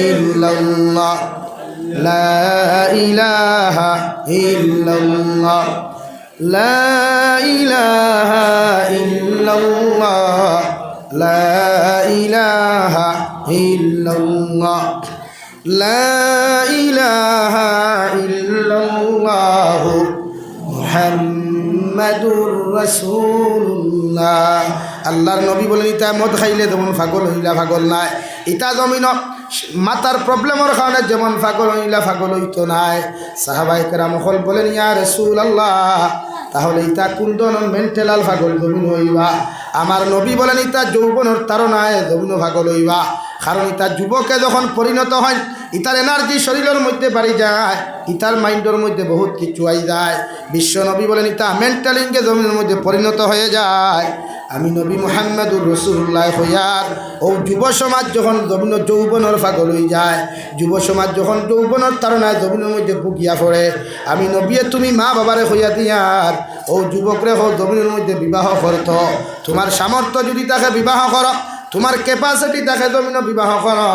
ইল্লাল্লাহ, লা ইলাহা ইল্লাল্লাহ, লা ইলাহা ইল্লাল্লাহ, লা ইলাহা ইল্লাল্লাহ, লা ইলাহা ইল্লাল্লাহ মুহাম্মাদুর রাসূলুল্লাহ। আল্লাহর নবী বলেন ইতা মদ খাইলে যেমন পাগল হইলা পাগল নাই, ইতা জমিন মাতার প্রবলেমের কারণে যেমন পাগল হইলা পাগল হইতো নাই। সাহাবায়ে কেরাম হল বলেন ইয়া রাসূলুল্লাহ, তাহলে ইতা কোন ধরনের মেন্টাল পাগল জমিন হইবা? আমার নবী বলেন ইতা যৌবনের তারনায় জমিন পাগল হইবা, কারণ ইতা যুবকে যখন পরিণত হয়, ইতার এনার্জি শরীরের মধ্যে বাড়ি যায়, ইতার মাইন্ডের মধ্যে বহুত কিছু আই যায়। বিশ্ব নবী বলেন ইতা মেন্টালিংকে জমিনের মধ্যে পরিণত হয়ে যায়। আমি নবী মুহাম্মদুর রাসূলুল্লাহ হইয়ার ও যুব সমাজ যখন জমিন যৌবনের পাগল হয়ে যায়, যুব সমাজ যখন যৌবনের তাড়নায় জমিনের মধ্যে বুকিয়া পড়ে, আমি নবী তুমি মা বাবারে হইয়া দিয়ার ও যুবকরে হোক জমিনের মধ্যে বিবাহ করত। তোমার সামর্থ্য যদি তাকে বিবাহ করো, তোমার ক্যাপাসিটি তাকে জমিন বিবাহ করো।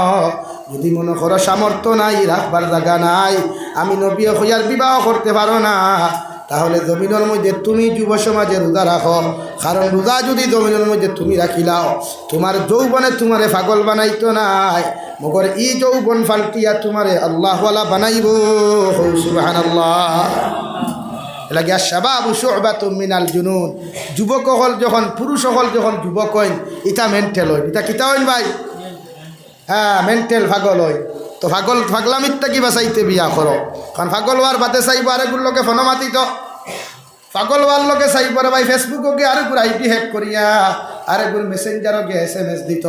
যদি মনে করো সামর্থ্য নাই, রাখবার জায়গা নাই, আমি নবী হইয়ার বিবাহ করতে পারো না, তাহলে জমিনের মধ্যে তুমি যুব সমাজে রোজা রাখো। কারণ রোজা যদি জমিনের মধ্যে তুমি রাখিলাও, তোমার যৌবনে তোমারে পাগল বানাইতো নাই, মগর ই যৌবন ফাল্টিয়া তোমারে আল্লাহওয়ালা বানাইব। সুবহানাল্লাহ। লাগে শাবাবু শুবাতুম মিনাল জুনুন। যুবক হল যখন, পুরুষ হল যখন যুবক হইন, ইটা মেন্টাল হইন। ইটা কিতা হইন ভাই? হ্যাঁ, মেন্টাল পাগল হয়। তো পাগলামিতটা কি বাঁচাইতে বিয়া করো। কারণ পাগল হওয়ার বাদে চাইব আরেকগুলো লোকে ফোন মাতিত, পাগল হওয়ার লোকে চাইব রে ভাই ফেসবুকও গিয়ে আরেকগুলো আইডি হ্যাক করিয়া, আরেকগুলো মেসেঞ্জারও গিয়ে SMS দিত।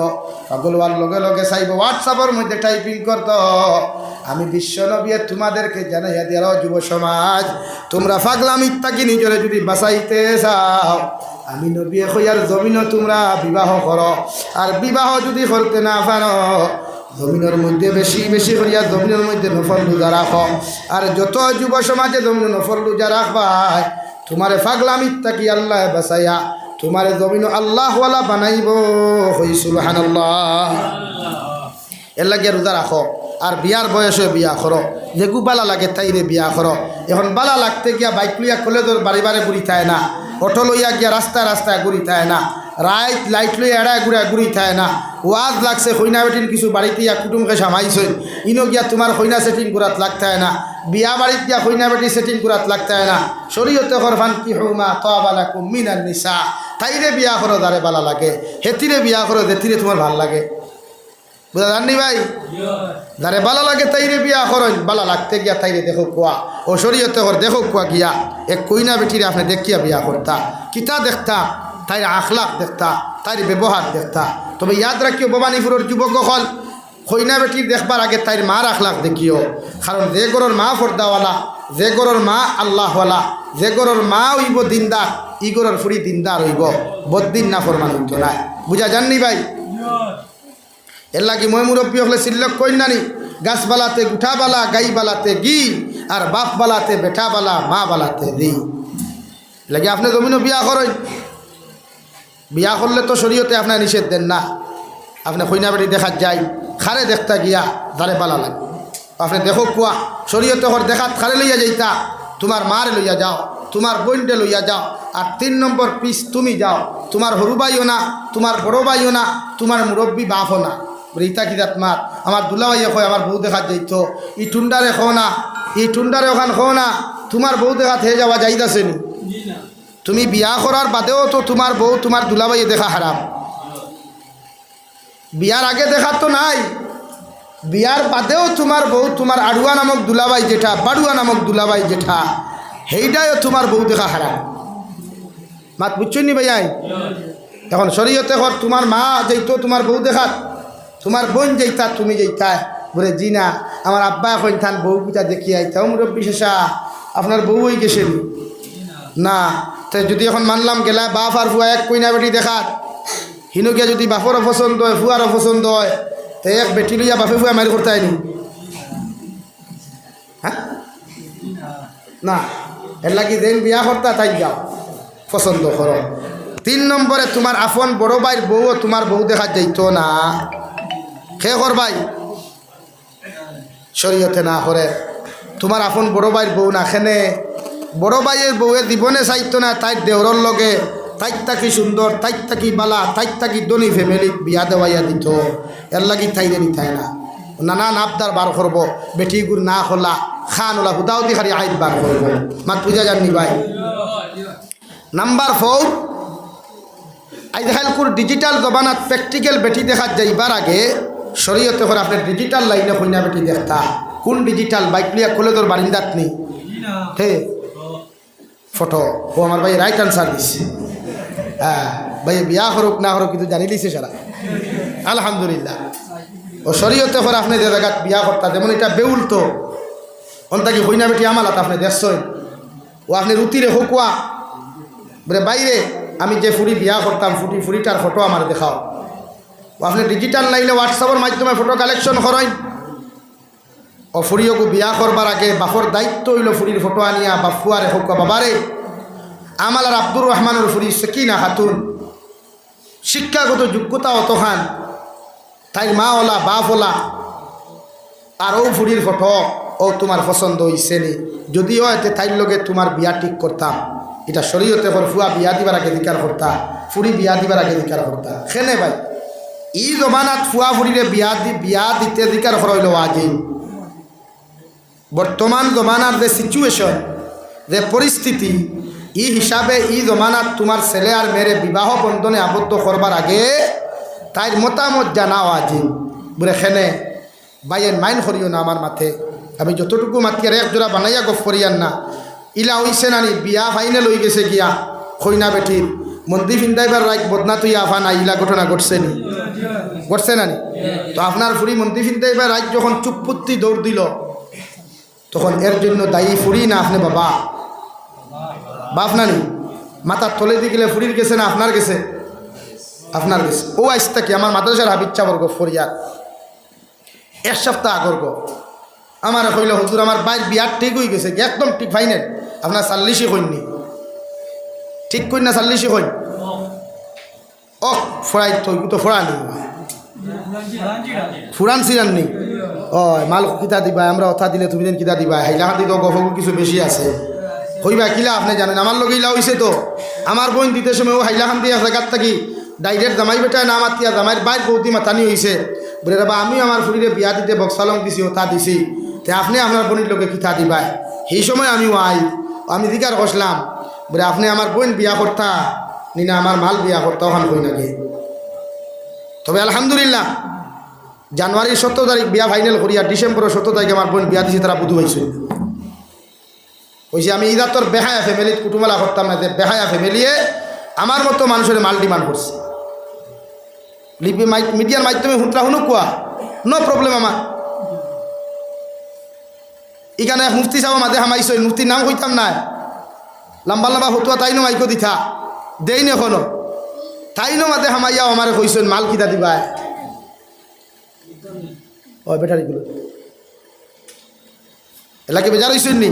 পাগল হওয়ার লগে লগে চাইব হোয়াটসঅ্যাপের মধ্যে টাইপিং করত। আমি বিশ্ব নবী তোমাদেরকে জানাইয়া দিয়ার যুব সমাজ, তোমরা পাগলামিতটা কি নিজরে যদি বাঁচাইতে চাও, আমি নবী হইয়ার জমিনও তোমরা বিবাহ করো। আর বিবাহ যদি করতে না পারো, জমিনের মধ্যে বেশি বেশি করিয়া জমিনের মধ্যে নফল রোজা রাখো। আর যত যুব সমাজে জমিনে নফল রোজা রাখবাই, তোমারে পাগলামিত থাকি আল্লাহ বাঁচাইয়া তোমারে জমিন আল্লাহওয়ালা বানাইব। হই সুবহানাল্লাহ। এর লাগিয়া রোজা রাখো। আর বিয়ার বয়সে বিয়া করো, যেগু বালা লাগে তাইরে বিয়া করো। এখন বালা লাগতে গিয়া বাইক লইয়া কলেজের বাড়ি বাড়ি ঘুরি থাকে না, অটো লইয়া গিয়া রাস্তায় রাস্তায় ঘুরি থাকে না, লাইট লইয়া এড়ায় ঘুরি থাকে না। ওয়াজ লাগছে কইনা বেটিন কিছু বাড়িতে ইয়া কুটুমকে সামাইছই, ইনো গিয়া তোমার কইনা সেটিং করাত লাগতে হয় না, বিয়া বাড়িতে গিয়া কইনা বেটি সেটিং করাত লাগতে হয় না। শরীয়তে করফান কি হুমা তাবা লাকুম মিনান নিসা। তাইরে বিয়া করো যারে বালা লাগে, হেতিরে বিয়া করো যেতিরে তোমার ভাল লাগে। বুঝা জাননি ভাই? যারে বালা লাগে তাইরে বিয়া করেন, বালা লাগতে গিয়া তাইরে দেখো কোয়া। ও শরীয়তে কর দেখো কোয়া গিয়া এক কইনা বেটিরে আপনি দেখিয়া বিয়া করতা, কিতা দেখতা, তাইর আখলাক দেখতা, তাইর ব্যবহার দেখতা। তবে ইয়াদ রাখিও ভবানীপুরের যুবক হল, কইনা বেটির দেখবার আগে তাইর মার আখলাক দেখিও। কারণ যে গরর মা ফর্দাওয়ালা, যে গরর মা আল্লাহওয়ালা, যে গরর মা হইব দিনদার, ই গরর ফুরি দিনদার হইব, বদ্দিন না ফরমান হইত না। বুঝা জাননি ভাই? এর লাগি মই মুরব্বী হলে সিল্লক কইনানি, গাছ বালাতে গুঠা বালা, গাই বালাতে গি, আর বাপ বালাতে বেটা বালা, মা বালাতে দি। লাগে আপনি জমিনও বিয়া করেন, বিয়া করলে তো শরীয়তে আপনার নিষেধ দেন না। আপনি কইনা বেটি দেখাত যাই, খারে দেখতা গিয়া ধারে বালা লাগে, আপনি দেখো কুয়া শরীয়তে হর দেখাত খারে লইয়া যাইতা, তোমার মারে লইয়া যাও, তোমার বোনটে লইয়া যাও। আর 3 নম্বর পিস তুমি যাও, তোমার হরু ভাইও না, তোমার বড় ভাইও না, তোমার মুরব্বী বাপও না। ইতা কিতাত মাত আমার দুলা ভাইয়া কয় আমার বউ দেখাত যাইত, ই টুন্ডারে খো না, ই টুন্ডারে ওখান খো না, তোমার বউ দেখাত হয়ে যাওয়া যাইতাছে নি? তুমি বিয়া করার বাদেও তো তোমার বউ তোমার দুলাভাইয়ে দেখা হারাম। বিয়ার আগে দেখা তো নাই, বিয়ার বাদেও তোমার বউ তোমার আড়ুয়া নামক দুলাভাই যেটা, বাড়ুয়া নামক দুলাভাই যেটা, সেইটাও তোমার বউ দেখা হারাম। মাত বুঝছেন নি ভাইয়াই? এখন শরীয়তে কর তোমার মা যেইতো তোমার বউ দেখাত, তোমার বোন যেইতা তুমি যেইতা, বলে জি না আমার আব্বা এখন থান বউ পিতা দেখিয়ে আইতা, মুরব্বী শেষা আপনার বউ হয়ে গেছেন না। তাই যদি এখন মানলাম গেলা বাপ আর ফুয়া এক কইনা বেটি দেখাত, হিনুকিয়া যদি বাপরও পছন্দ হয় ফুয়ারও পছন্দ হয়, তো এক বেটি লইয়া বাপে ফুয়া মারি করতে হয়নি? হ্যাঁ না, এর লাগি যেন বিয়া করতা তাই যাও পছন্দ করো। 3 নম্বরে তোমার আপন বড় ভাইয়ের বউও তোমার বউ দেখা যাইতো না, খে কর ভাই শরীয়তে না করে। তোমার আপন বড় ভাইয়ের বউ না, খেনে বড় ভাইয়ের বউয়ে জীবনে চাইতো না তাইর দেওরর লগে, তাইর থাকি সুন্দর, তাইর থাকি বালা, তাইর থাকি ধনী ফ্যামিলিত বিয়া দেওয়াইয়া দিত। এর লাগি তাইরে নিতাই না, নানান আবদার বার করব, বেটি গুড় না খোলা খান ওলা হুদাও দি খালি আইত বার করব। মাত বুঝা জাননি ভাই? নাম্বার 4, আজকালকুর ডিজিটাল জমানাত প্র্যাকটিক্যাল বেটি দেখাত যাইবার আগে শরীয়তে করে আপনার ডিজিটাল লাইনে কইনা বেটি দেখতা। কোন ডিজিটাল? বাইক লিয়া কলেজের বারিন্দাত নেই হে ফটো। ও আমার ভাই রাইট আনসার দিছে। হ্যাঁ ভাই বিয়া করুক না করুক কিন্তু জানি দিছে সারা, আলহামদুলিল্লাহ। ও শরীয়তে করে আপনি যে জায়গাত বিয়া করতা, যেমন এটা বেউল তো অন্তাকি কইনা বেটি আমালাত আপনি দেখছেন, ও আপনি রুতিরে হোকুয়া বলে বাইরে আমি যে ফুরি বিয়া করতাম ফুরিটার ফটো আমার দেখাও। আপনি ডিজিটাল লাইনে হোয়াটসঅ্যাপের মাধ্যমে ফটো কালেকশন করেন। ও ফুরিয়কু বিয়া করবার আগে বাপর দায়িত্ব হইল ফুরির ফটো আনিয়া বাপুয়ারে হোক বাবারে আমাল আর আব্দুর রহমানের ফুরি সকিনা খাতুন শিক্ষাগত যোগ্যতা অতখান তাই মা ওলা বাপ ওলা আর ও ফুরির ফটো ও তোমার পছন্দ হইছে নি, যদিও এতে তাইর লগে তোমার বিয়া ঠিক করতাম, এটা শরীয়তে ফুয়া বিয়া দিবার আগে অধিকার করতা, ফুরি বিয়া দিবার আগে অধিকার করতা। খেনে ভাই ই জমানাত ফুয়া ফুরিরে বিয়া দিতে অধিকার হইল আজিম। বর্তমান জমানার যে সিচুয়েশন যে পরিস্থিতি ই হিসাবে ই জমানাত তোমার ছেলে আর মেয়েরে বিবাহ বন্ধনে আবদ্ধ করবার আগে তাইর মতামত জানাও আজিম। বলে খেনে বাইয়ের মাইন করিও না আমার মাথে, আমি যতটুকু মাতি আর এক জোড়া বানাইয়া গফ করিয়ান না। ইলা হইছে নানি বিয়া ফাইনে লই গেছে গিয়া খইনা বেঠির মন্দির ফিন্দাইবার রাইট বদনা তুই আফা না, ইলা ঘটনা ঘটছে নি, ঘটছে নানি? তো আপনার ফুরি মন্দির ফিন্দাইবার রাইট যখন চুপপুত্তি দৌড় দিল তখন এর জন্য দায়ী ফুরি না আপনি বাবা? বাপ নানি মাথার তলে দিয়ে গেলে ফুরির গেছে না আপনার গেছে? আপনার গেছে। ও আইসটা কি আমার মাদ্রাসার হাবিচ্ছা বর্গ ফরিয়ার এক সপ্তাহ আগর্গ আমার কইল হুজুর আমার বাইর বিয়ার ঠিক হয়ে গেছে, একদম ঠিক ফাইনাল, আপনার চাল্লিশই কইননি, ঠিক কই না চাল্লিশই কইন? ও ফরাই তো ফোড়ানি ফুরান সিরান নি ও মাল কিতা দিবা, আমরা অথা দিলে তুমি দিন কিতা দিবা, হাইলাহান দিত গফগু কিছু বেশি আছে হইবা কিলা আপনি জানেন। আমার লগে ইলা হইছে তো আমার বোন দিতে সময় ও হাইলাহান দিয়ে জায়গার থাকি ডাইরেক্ট জামাই বেটায় না মাতিয়া জামাইয়ের বাইর বৌদি মাতানি হয়েছে বলে রাবা আমি আমার ফুরিরে বিয়া দিতে বক্সালং দিছি ওটা দিছি, তে আপনি আপনার বোনের লোকে কিতা দিবাই। সেই সময় আমি আমি দিকার কষলাম বলে আপনি আমার বোন বিয়া করতা নি না আমার মাল বিয়া করতা ওখান কই নাকি। তবে আলহামদুলিল্লাহ জানুয়ারির 17 তারিখ বিয়া ফাইনাল করি আর ডিসেম্বরের 17 তারিখে আমার বোন বিয়া দিছি, তারা বুধু হয়েছে। ওইসে আমি ইদার তোর বেহায়া ফ্যামিলির কুটুমেলা করতাম না, যে বেহায়া ফ্যামিলিয়ে আমার মতো মানুষের মাল ডিমান্ড করছে। লিপি মিডিয়ার মাধ্যমে হুঁতরা হুনুক কোয়া নো প্রবলেম আমার। এখানে মুফতি সাহেব মাঝে হামাইছ, মুফতির নাম কইতাম না, লম্বা লম্বা হতুয়া তাইনো মাইকো দিথা দেই নি এখনো, তাইনো মাঝে হামাইয়াও আমার কইছেন মাল কিতা দিবা। ও বেটারিগুলো এলাকে বেজার হইছেন নি?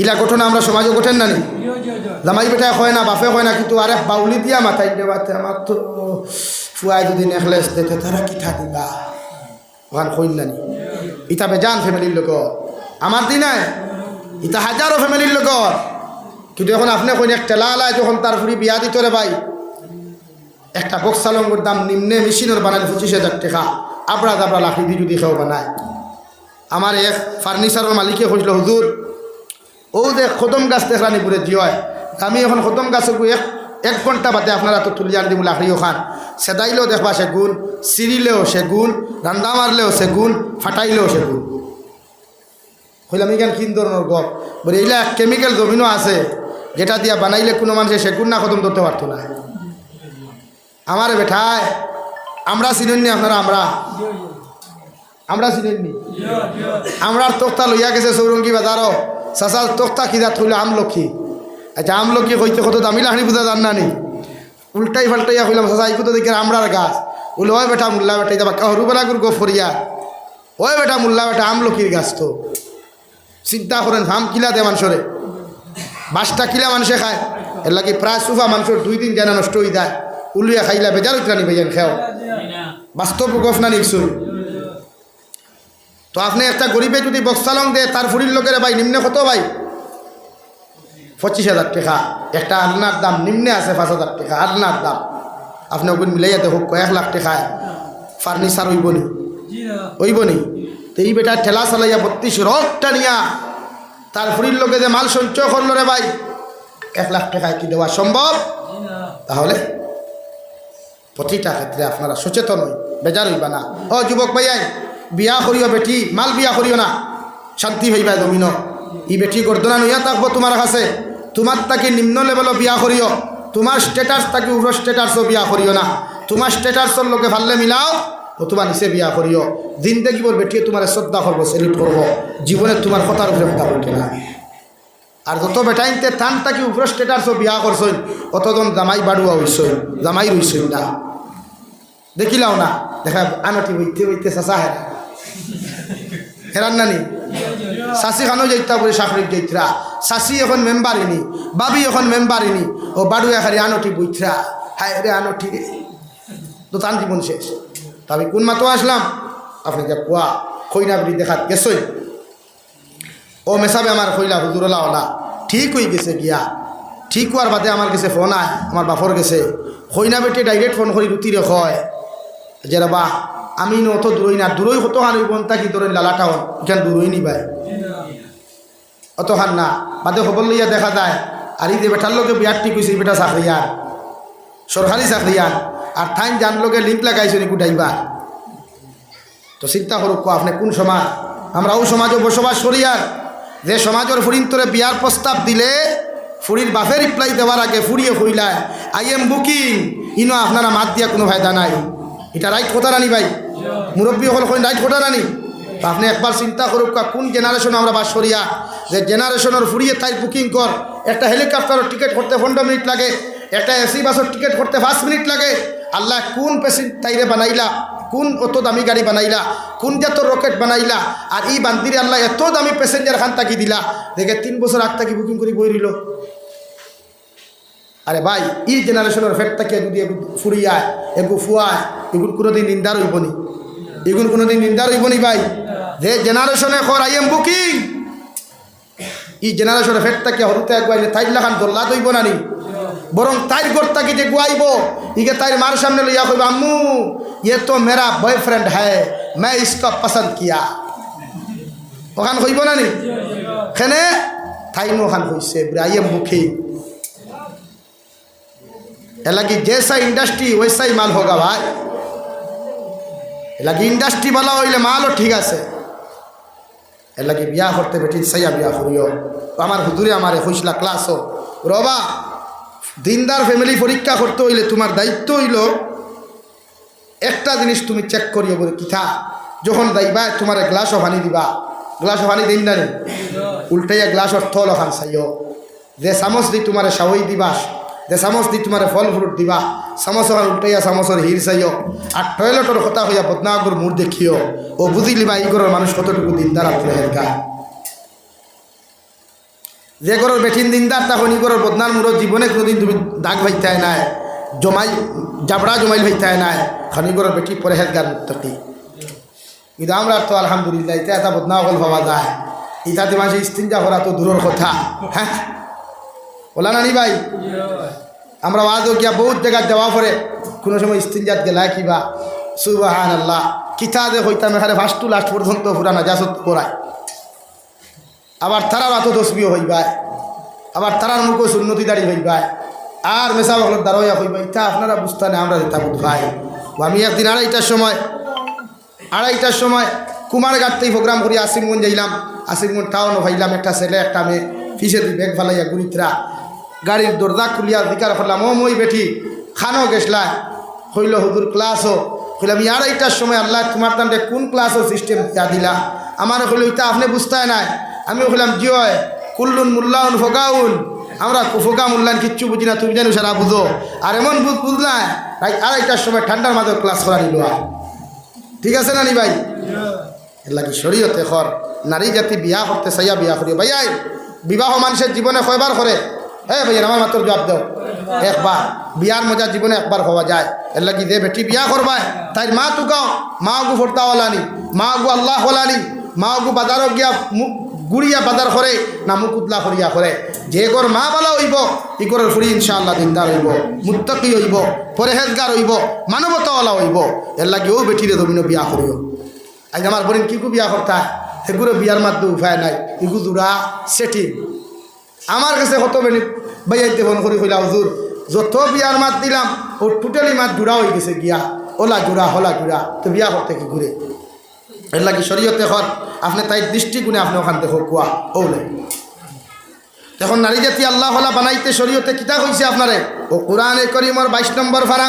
ইলা ঘটনা আমরা সমাজে ঘটেন না নি? জামাই বেটায় হয় না, বাপে হয় না, কিন্তু আরে বাউলি দিয়া মাথায় দেবাতে আমার তো ফুয়াই যদি নেকলেস দেখে তারা কিতা দিবা ওখান কইল নানি। ইতা বেজান ফ্যামিলির লোক আমার দিনায়, ইতা হাজারো ফ্যামিলির লোক, কিন্তু এখন আপনি কইন এক টেলা আলায় যখন তার ফুরি বিয়া দিত রে ভাই, একটা বক্সালঙ্গর দাম নিম্নে মেশিনের বানালে 25,000 টাকা, আবড়া দাবড়া লাখি দিয়ে যদি খেয়েও বানায়। আমার এক ফার্নিচারের মালিকে কইছিল হুজুর ও দেখ খতম গাছ দেখলানি পুরে জিয়, আমি এখন খতম গাছকে 1 ঘন্টা বাদে আপনারা তো তুলি আনি দিব লাকড়ি ওখান সেদাইলেও দেখবা সেগুন, চিরিলেও সেগুন, রান্না মারলেও সেগুন, ফাটাইলেও সেগুন। কইলাম এখান কিন ধরনের গপ বলে এইলা কেমিক্যাল জমিনও আছে যেটা দিয়া বানাইলে কোনো মানুষের সেগুন না খতম ধরতে পারতো না। আমার বেঠায় আমরা চিনেননি আপনারা, আমরা চিনেননি, আমরা তোক্তা লইয়া গেছে চৌরঙ্গি বাজারও চাচা তোক্তা কিনা থইলে আমলক্ষী। আচ্ছা আমলক্ষী কইতে কত দামি লাহড়ি বুঝা জান না নি, উল্টাই ফাল্টাইয়া কইলাম চাচা এই তো দেখে আমরার গাছ, বলে ওই বেটা মুল্লা বেটাই যাবা হরুবেলা গুর গফরিয়া, ওই বেটা মুল্লা বেটা আমলক্ষীর গাছ। তো চিন্তা করেন হাম কিলা দে মানুষরে, 5টা কিলা মানুষে খায়, এর লাগে প্রায় সুফা মানুষের 2 দিন জানা নষ্ট হয়ে যায়, উলিয়া খাইলা বেজার উঠলানি ভাইয়ান খেও, বাস্তব গফ না নিশ্চয়। তো আপনি একটা গরিবে যদি বক্সালং দেয় তার ফুরির লোকের ভাই নিম্নে কত ভাই 25,000 টাকা, একটা আলনার দাম নিম্নে আছে 5,000 টাকা আলনার দাম, আপনি ওগুলো মিলাইয়াতে হোক 1 লাখ টাকায় ফার্নিচার হইব নি। তো এই বেটা ঠেলা চালাইয়া 32 রকটা নিয়া তার ফুরির লোকে যে মাল সঞ্চয় করলো রে ভাই 1 লাখ টাকায় কি দেওয়া সম্ভব? তাহলে প্রতিটা ক্ষেত্রে আপনারা সচেতন হই, বেজার হইবা না। ও যুবক ভাইয়াই বিয়া করিও বেটি, মাল বিয়া করিও না, শান্তি হইবা জমিন। ই বেটি গর্দনা নইয়া থাকবো তোমার কাছে, তোমার তাকে নিম্ন লেভেলও বিয়া করিও, তোমার স্টেটাস তাকে উপর স্টেটাসও বিয়া করিও না, তোমার স্টেটাসের লোকে ভাললে মিলাও ও তোমার নিচে বিয়া করিও। জিন্দেগি বল বেটিয়ে তোমার শ্রদ্ধা করবো, সেলিট করবো, জীবনে তোমার কথার উপরে কথা বলতে না। আর যত বেটাইনতে থান থাকি উপর স্টেটাস বিয়া করছই অতজন জামাই বাড়ুয়া হইছই জামাই রইছই না দেখিলাও না দেখা আনটি হইতে হইতে চাচা হেরান নানি চাষি খানো যাইতা বলে চাকরি যাইতরা চাষি এখন মেম্বারিনি বাবি এখন মেম্বারিনি ও বাড়ুয়া খালি আনটি বইতরা হায় রে আনটি রে তো তান জীবন শেষ তবে কোন মাতো আসলাম আপনি যে কোয়া খৈনা বলি দেখাত গেছই ও মেসাবে আমার কইলা হুজুরলা ওলা ঠিক হয়ে গেছে গিয়া ঠিক হওয়ার বাদে আমার কাছে ফোন আয় আমার বাপর গেছে কইনা বেটে ডাইরেক্ট ফোন করি রুতিরে হয় যে বা আমি অত দূরই না দূরই কত হান বনতা কি ধরেন লালাটা হন এখান দূরই নিবাই অত হান না বাদে খবর লইয়া দেখা যায় আর এই যে বেটার লোকে বিয়ার ঠিক হয়েছে বেটা চাকরিয়ান সরকারি চাকরিয়ান আর ঠাইন জান লোকে লিঙ্ক লাগাইছে নি গুটাইবা তো চিন্তা করুক আপনি কোন সমাজ আমরাও সমাজও বসবাস করি আর যে সমাজের ফুরিন্তরে বিয়ার প্রস্তাব দিলে ফুরির বাপে রিপ্লাই দেওয়ার আগে ফুরিয়ে ফুরিলায় আই এম বুকিং ইনো আপনারা মাত দিয়া কোনো ফায়দা নাই এটা রাইট কথা রানি ভাই মুরব্বী হল রাইট কথা রানি আপনি একবার চিন্তা করুক কোন জেনারেশন আমরা বাস করিয়া যে জেনারেশনের ফুরিয়ে তাই বুকিং কর একটা হেলিকপ্টারের টিকিট করতে 15 মিনিট লাগে একটা এসি বাসের টিকিট করতে 5 মিনিট লাগে আল্লাহ কোন পেশেন্ট তাইরে বানাইলা কোন অত দামি গাড়ি বানাইলা কোন জাতর রকেট বানাইলা আর এই বান্দিরে আল্লাহ এত দামি প্যাসেঞ্জার খান তাকি দিলা দেখে 3 বছর আগ তাকি বুকিং করে বই রইল আরে ভাই এই জেনারেশনের ফেট তাকে যদি ফুরিয়ায় এগু ফুয়ায় এগুলো কোনোদিন নিন্দার হইব নি এগুলো কোনোদিন নিন্দার হইব নি ভাই যে জেনারেশনে কর আই এম বুকিং এই জেনারেশনের ফেট তাকে হরুতে একবাইলে তাই লাখান দোল্লা দইব না নি বরং তাইর গোরটাকে যে গুয়াইব ইকে তাইর মার সামনে লইয়া কইব আম্মু ये तो मेरा बॉयफ्रेंड है मैं इसका पसंद किया ওখান কইব না নি খেনে থাইনো ওখান কইছে আই এম বুকিং এলাকি जैसा इंडस्ट्री वैसा ही माल होगा भाई এলাকি इंडस्ट्री वाला হইলে মালও ঠিক আছে এলাকি বিয়া করতে বেটি সাইয়া বিয়া করিও আমার হুজুরে আমারে কইছলা ক্লাসও রবা দিনদার ফ্যামিলি পরীক্ষা করতে হইলে তোমার দায়িত্ব হইল একটা জিনিস তুমি চেক করিও বলে কিথা যখন যাইবা তোমার গ্লাসও পানি দিবা গ্লাসও পানি দিন না উল্টাইয়া গ্লাসর থল ওখান চাইও যে চামচ দি তোমার সাওই দিবা যে চামচ দি তোমার ফল ফ্রুট দিবা চামচ ওখান উল্টাইয়া চামচর হির চাইও আর টয়লেটর কথা হইয়া বদনাগর মুড় দেখিও ও বুঝি লিবা এই ঘরের মানুষ কতটুকু দিনদার আপনার হেলকা যে ঘরের বেঠিন দিনদার তখন ই ঘরের বদনার মুড়োর জীবনে কোনোদিন তুমি দাগ ভাইতায় নাই জমাই জাবড়া জমাইল হইতায় নাই খনি ঘরের বেটি পরে হেলকার মুক্তি কিন্তু আমরা তো আলহামদুলিল্লাহ এটা এটা বদনা হল ভাবা যায় ইটাতে মানুষের ইস্তিনজা করা তো দূরের কথা হ্যাঁ বলা নানি ভাই আমরা আজও গিয়া বহুত জায়গায় দেওয়া পরে কোনো সময় ইস্তিনজাত গেলা কিবা সুবহানাল্লাহ কিতা যে হইতাম এখানে ফার্স্ট টু লাস্ট পর্যন্ত পুরা নাজাসত করায় আবার তারার এত তসবিও হইবায় আবার তারার মুখও সুন্নতি দাঁড়ি হইবায় আর মেসা বকলের দাঁড়াইয়া হইবা ইটা আপনারা বুঝতে নেই আমরা যেটা বুধ ভাই আমি একদিন আড়াইটার সময় কুমারঘাটতেই প্রোগ্রাম করি আসিমগঞ্জ যাইলাম আসিমগঞ্জ টাউনও ভাইলাম একটা ছেলে একটা মেয়ে ফিসে দি ব্যাগ ফালাইয়া গুরিতরা গাড়ির দরজা খুলিয়া বিকার করলাম ও মই বেঠি খানো গেছলা হইল হুজুর ক্লাসও হইলাম আড়াইটার সময় আল্লাহ তোমার তান্ডে কোন ক্লাসও সিস্টেম দিয়া দিলা আমার হইল ইটা আপনি বুঝতে নাই আমি হইলাম জিয় কুল্লুন মুল্লাউন ফোকাউন আমরা ফোকা মূল্যায়ন কিচ্ছু বুঝি না তুমি জানো সারা বুঝো আর এমন বুঝলা আড়াইটার সময় ঠান্ডার মাঝে ক্লাস করা নিল ঠিক আছে নানি ভাই এর লাগে শরীয়তে খর নারী জাতি বিয়া করতে চাইয়া বিয়া করিও ভাইয়াই বিবাহ মানুষের জীবনে কয়বার করে হ্যাঁ ভাইয়া আমার মাত্র জবাব দাও একবার বিয়ার মজা জীবনে একবার হওয়া যায় এর লাগে যে বেটি বিয়া করবায় তাই মা তুকাও মা গু ফোরতাওয়ালানি মা গু আল্লাহ হলানি মা গু বাজারও গিয়া গুড়িয়া বাজার করে না মুকুদলা করিয়া করে যে গর মা বালা হইব ই গরের ফুরি ইনশাআল্লাহ দিনদার হইব মুত্তাকি হইব পরেহেজগার হইব মানবতাওয়ালা হইব এর লাগে ও বেটিরে তুমি বিয়া করিও আজ আমার বোন কি বিয়া করতা সেগুলো বিয়ার মাধ্যমে উপায় নাই ইগু জোড়া সেটিং আমার কাছে কত বেনি বাইয়াইতে ফোন করি কইলা হুজুর যত বিয়ার মাত দিলাম ও টোটালি মাত জোড়া হয়ে গেছে গিয়া ওলা জোড়া হলা জোড়া তো বিয়া করতে কি ঘুরে এর লাগে শরীয়তে এখন আপনি তাই দৃষ্টিগুণে আপনি ওখান দেখো কুয়া ওলে এখন নারী জাতি আল্লাহ হলা বানাইতে শরীয়তে কিতা কইছে আপনারে ও কোরআনে করিমর 22 নম্বর ফারা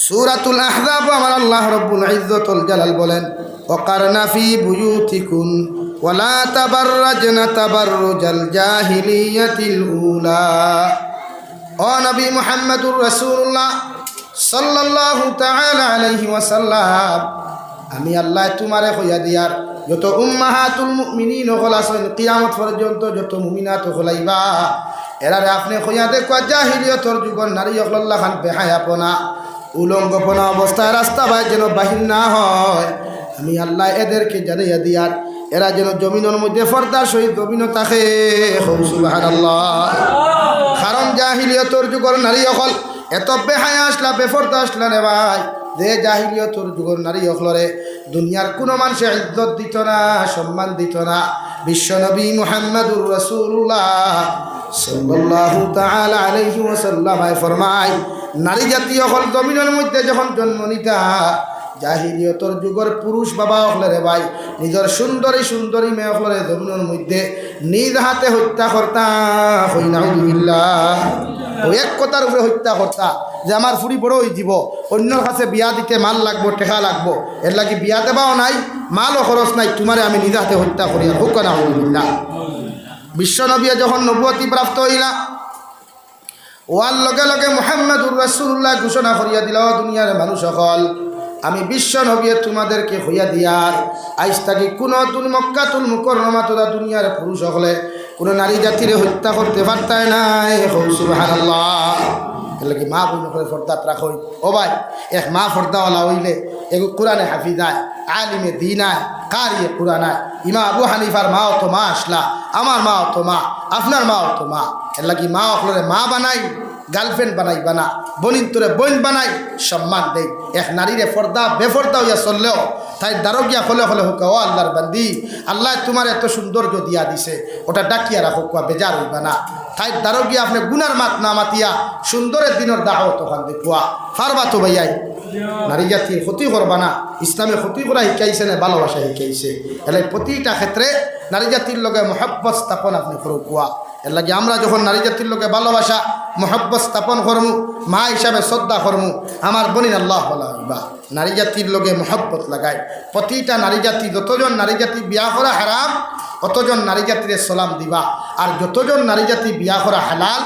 সূরাতুল আহজাব আমার আল্লাহ রাব্বুল ইজ্জতুল জালাল বলেন ওয়াকারনা ফি বুয়ুতিকুন ওয়ালা তাবাররাজনা তাবাররুজাল জাহিলিয়াতিল উলা। ও নবী মুহাম্মদুর রাসূলুল্লাহ সাল্লাল্লাহু তাআলা আলাইহি ওয়াসাল্লাম, আমি আল্লাহ তোমারে কইয়া দিয়ার যত উম্মাহাতুল মুমিনিন হল আছেন কিয়ামত পর্যন্ত যত মুমিনাত হলাইবা এরারে আপনি কইয়া দেখো জাহিলিয়তর যুগর নারী হল্লা খান বেহায়াপনা উলঙ্গপনা অবস্থায় রাস্তা ভাই যেন বাহির না হয়। আমি আল্লাহ এদেরকে জানাইয়া দিয়ার এরা যেন জমিনের মধ্যে ফর্দার সহিত জমিন থাকে। সুবহানাল্লাহ। কারণ জাহিলিয়তর যুগর নারী হল এত বেহায়া আসলা বেফর্দা আসলা রে ভাই, যে জাহিলিয়তর যুগর নারী হলরে দুনিয়ার কোনো মানুষে ইজ্জত দিত না, সম্মান দিত না। বিশ্বনবী মুহাম্মদুর রাসূলুল্লাহ সাল্লাল্লাহু তাআলা আলাইহি ওয়াসাল্লাম ফরমায়, নারী জাতীয় হল জমিনের মধ্যে যখন জন্ম নিতা জাহিলিয়তর যুগর পুরুষ বাবা হলে রে ভাই নিজের সুন্দরী সুন্দরী মেয়ে হলে জমিনের মধ্যে নিজ হাতে হত্যা করতা। হই নাউযুবিল্লাহ। ওই এক কথার উপরে হত্যা করতা যে আমার ফুরি বড় হয়ে যাব, অন্যর কাছে বিয়া দিতে মাল লাগবো, টেকা লাগবো, এর লাগি বিয়া দেবাও নাই, মালও খরচ নাই, তোমারে আমি নিজ হাতে হত্যা করি। আর হোক নাউযুবিল্লাহ। বিশ্বনবী যখন নবুয়তি প্রাপ্ত হইলা ওয়ার লগে লগে মুহাম্মদুর রাসূলুল্লাহ ঘোষণা করিয়া দিল, দুনিয়ার মানুষ সকল আমি বিশ্ব নবী তোমাদেরকে হইয়া দিয়ার আইজ থাকি কোনো মক্কাতুল মুকাররমা তোরা দুনিয়ার পুরুষ সকলে কোনো নারী জাতিরে হত্যা করতে পারতায় নাই। সুবহানাল্লাহ। এলে কি মা বইন করে ফর্দাত রাখই ও ভাই, এক মা ফর্দাওয়ালা হইলে এগো কোরআনে হাফিজায় আলিমে দিনায় কারিয়ে কোরআনায়। ইমা আবু হানিফার মাও তো মা আসলা, আমার মাও তো মা, আপনার মাও তো মা। এর লাগি মা অকলরে মা বানাই, গার্লফ্রেন্ড বানাই বানা, বনিন তোরে বোন বানাই, সম্মান দেই। এক নারীরে ফর্দা বেফর্দা হইয়া চললেও তাই দারগিয়া হলে হলে হোক, ও আল্লাহর বান্দি, আল্লাহ তোমার এত সৌন্দর্য দিয়া দিছে, ওটা ডাকিয়া রাখো, বেজার হইবা না। তাই দারগিয়া আপনি গুনার মাত না মাতিয়া সুন্দরের দিনের দাও তখন দেখুয়া ফারবা তো ভাইয়াই। নারী জাতির ক্ষতি করবা না, ইসলামে ক্ষতি করা শিকাইছে না ভালোবাসা শিকাইছে। এলে প্রতিটা ক্ষেত্রে নারী জাতির লগে মহব্বত স্থাপন আপনি করো কুয়া। এর লাগে আমরা যখন নারী জাতির লোকে ভালোবাসা মহব্বত স্থাপন করমু, মা হিসাবে শ্রদ্ধা করমু, আমার বনিন আল্লাহ বলা হইবা নারী জাতির লোকে মহব্বত লাগায়। প্রতিটা নারী জাতি যতজন নারী জাতি বিয়া করা হারাম অতজন নারী জাতিরে সালাম দিবা, আর যতজন নারী জাতি বিয়া করা হালাল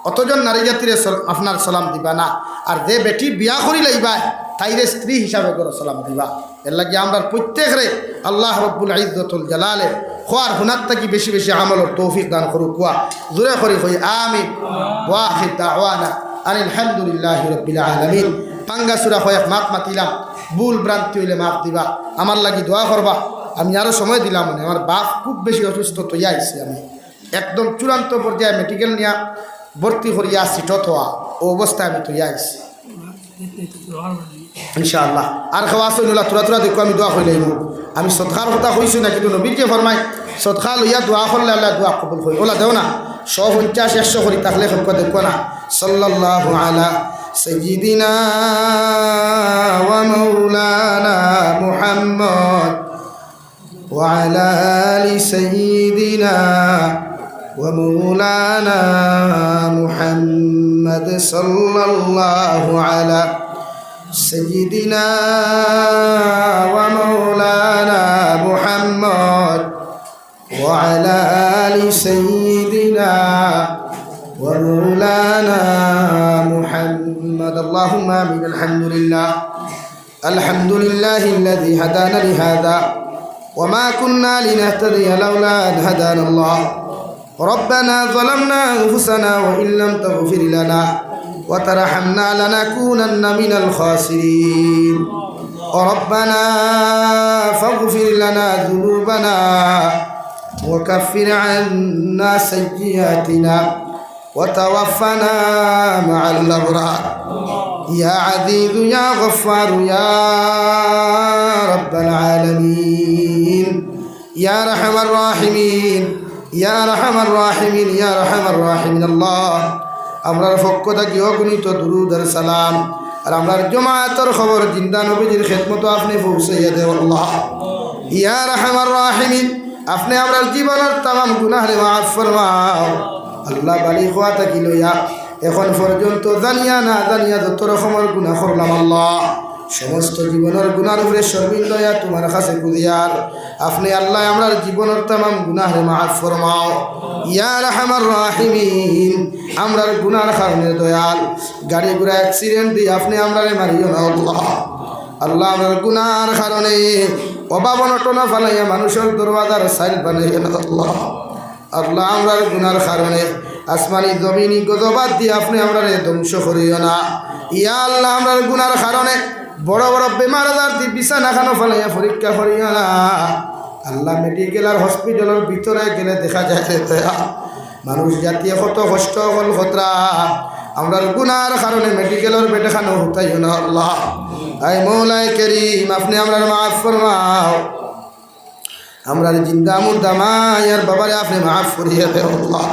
অতজন নারী জাতিরে আপনার সালাম দিবা না। আর যে বেটি বিয়া করি লাইবা তাইরে স্ত্রী হিসাবে করে সালাম দিবা। এর লাগে আমরা প্রত্যেকরে আল্লাহ রব্বুল ইজ্জতুল জালালে খোয়ার হুনার থাকি বেশি বেশি আমলের তৌফিক দান করুক। কুয়া জোরে করি হই আমিন। ওয়া আখির দাওয়ানা আনিল হামদুলিল্লাহি রাব্বিল আলামিন। পাঙ্গা সুরা কয়েক মাপ মাতিলাম, ভুল ভ্রান্তি হইলে মাপ দিবা, আমার লাগি দোয়া করবা। আমি আরও সময় দিলাম, মানে আমার বাপ খুব বেশি অসুস্থ তৈয়া আইসি, আমি একদম চূড়ান্ত পর্যায়ে মেডিকেল নিয়ে ভর্তি করিয়া আসছি, টথোয়া ও অবস্থায় আমি তৈয়া আইসি ইনশাআল্লাহ। আর খাওয়া আসলা তোরা তোরা দেখো আমি দোয়া করিলাম। আমি সৎকার কথা কইছি না, কিন্তু নবীর যে ফরমাই সৎকার লইয়া দোয়া করলে আল্লাহ দোয়া কবুল করি। ওলা দেও না 150-100 করি তাহলে সবকে দেখো না। সাল্লাল্লাহু আলা সাইয়্যিদিনা ওয়া মাওলানা মুহাম্মদ ওয়া আলা আলি সাইয়্যিদিনা ওয়া মাওলানা মুহাম্মদ সাল্লাল্লাহু আলা سيدنا ومولانا محمد وعلى آل سيدنا ومولانا محمد اللهم آمين. الحمد لله الذي هدانا لهذا وما كنا لنهتدي لولا أن هدانا الله. ربنا ظلمنا أنفسنا وإن لم تغفر لنا وترحمنا لنكونن من الخاسرين. ربنا فاغفر لنا ذنوبنا وكفر عنا سيئاتنا وتوفنا مع الأبرار. يا عزيز يا غفار يا رب العالمين يا أرحم الراحمين يا أرحم الراحمين يا أرحم الراحمين. الله আমরার পক্ষ থেকে অগণিত দুরূদ আর সালাম আর আমরার জামাতের খবর জিন্দা নবীজির খেদমত আপনি পৌঁছাইয়া দেন আল্লাহ। ইয়া রাহমার রাহিমিন, আপনি আমরার জীবনের तमाम গুনাহরে মাফ ফরমাও আল্লাহ। বাড়ি খোয়া থাকি লইয়া এখন পর্যন্ত জানিয়া না জানিয়া যত রকমের গুনাহ করলাম আল্লাহ, সমস্ত জীবনের গুনার উপরে শর্মিন্দা তোমার কাছে খুদিয়ার আপনি আল্লাহ আমরার জীবনের तमाम গুনাহ মাফ ফরমাও ইয়া আরহামার রাহিমিন আমরার গুনার কারণে দয়াল গাড়ি ঘোড়া অ্যাক্সিডেন্ট দিয়ে আপনি আমরারে মারিও না আল্লাহ আল্লাহ আমরার গুনার কারণে অভাব অনটন ফালাইয়া মানুষের দরওয়াজার সাইল বানাইয়া না আল্লাহ আল্লাহ আমরার গুনার কারণে আসমানি জমিনি গজবাদ দিয়ে আপনি আমরারে ধ্বংস করিও না ইয়া আল্লাহ আমরার গুনার কারণে বড় বড় বেমার আজার দিয়ে বিছানা খানো ফালাইয়া পরীক্ষা করিও না আল্লাহ মেডিকেল আর হসপিটালের ভিতরে গেলে দেখা যায় মানুষ জাতীয় কত কষ্ট হল খতরা আমরার গুনার কারণে মেডিকেলের বেডে খানো হতাইও না আল্লাহ আই মৌলাই করিম আপনি আমরার মাফ ফরমাও আমরার জিন্দা মুর্দা মায়ার বাবারে আপনি মাফ করিয়ে দেও আল্লাহ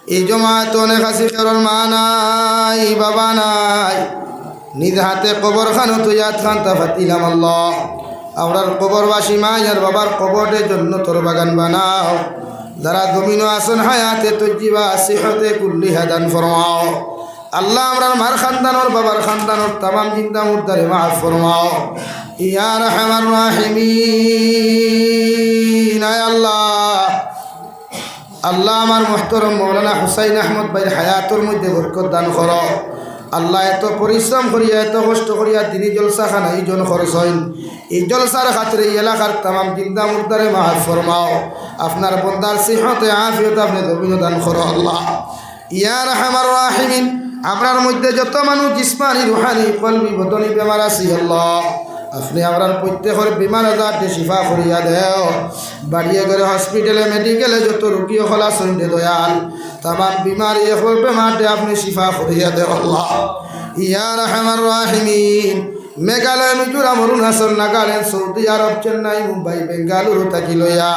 এই জমাত অনেক আছে কারণ মা নাই বাবা নাই নিজ হাতে কবর খানো তুইয়াত খান্তা ফাতিলাম আল্লাহ আমরার কবরবাসী মায়ার বাবার কবরের জন্য তোর বাগান বানাও যারা জমিন আসন হায়াতে তজিবা সিহতে কুল্লি হাদান ফরমাও আল্লাহ আমরার মার খানদানোর বাবার খানদানোর তামাম চিন্তা মুর্দারে মাফ ফরমাও ইয়া আরহামার রাহিমিন আয় আল্লাহ আল্লাহ আমার মুহতারাম মাওলানা হুসাইন আহমদ ভাইয়ের হায়াতের মধ্যে বরকত দান করো আল্লাহ এত পরিশ্রম করিয়া এত কষ্ট করিয়া তিনি জলসা খান এই জন খরচ হইন এই জলসার খাতিরে এই এলাকার তামাম চিন্তা মুর্দারে মাফ ফরমাও আপনার বন্দার সিহতে আফিয়ত আপনি জমিন দান করো আল্লাহ ইয়া আরহামার রাহিমিন আপনার মধ্যে যত মানুষ জিসমানি রুহানি কলবি বদনি বেমার আছে আল্লাহ আপনি আমরার প্রত্যেকের বিমান আজারটি শিফা করিয়া দেও বাড়িয়ে করে হসপিটালে মেডিকেলে যত রুগী হলা সন্ধ্যে দয়াল তামাম বিমারি এখন বেমারটি আপনি শিফা করিয়া দেও আল্লাহ ইয়া আরহামার রাহিমিন মেঘালয় মিজোরাম অরুণাচল নাগাল্যান্ড সৌদি আরব চেন্নাই মুম্বাই বেঙ্গালুরু থাকি লইয়া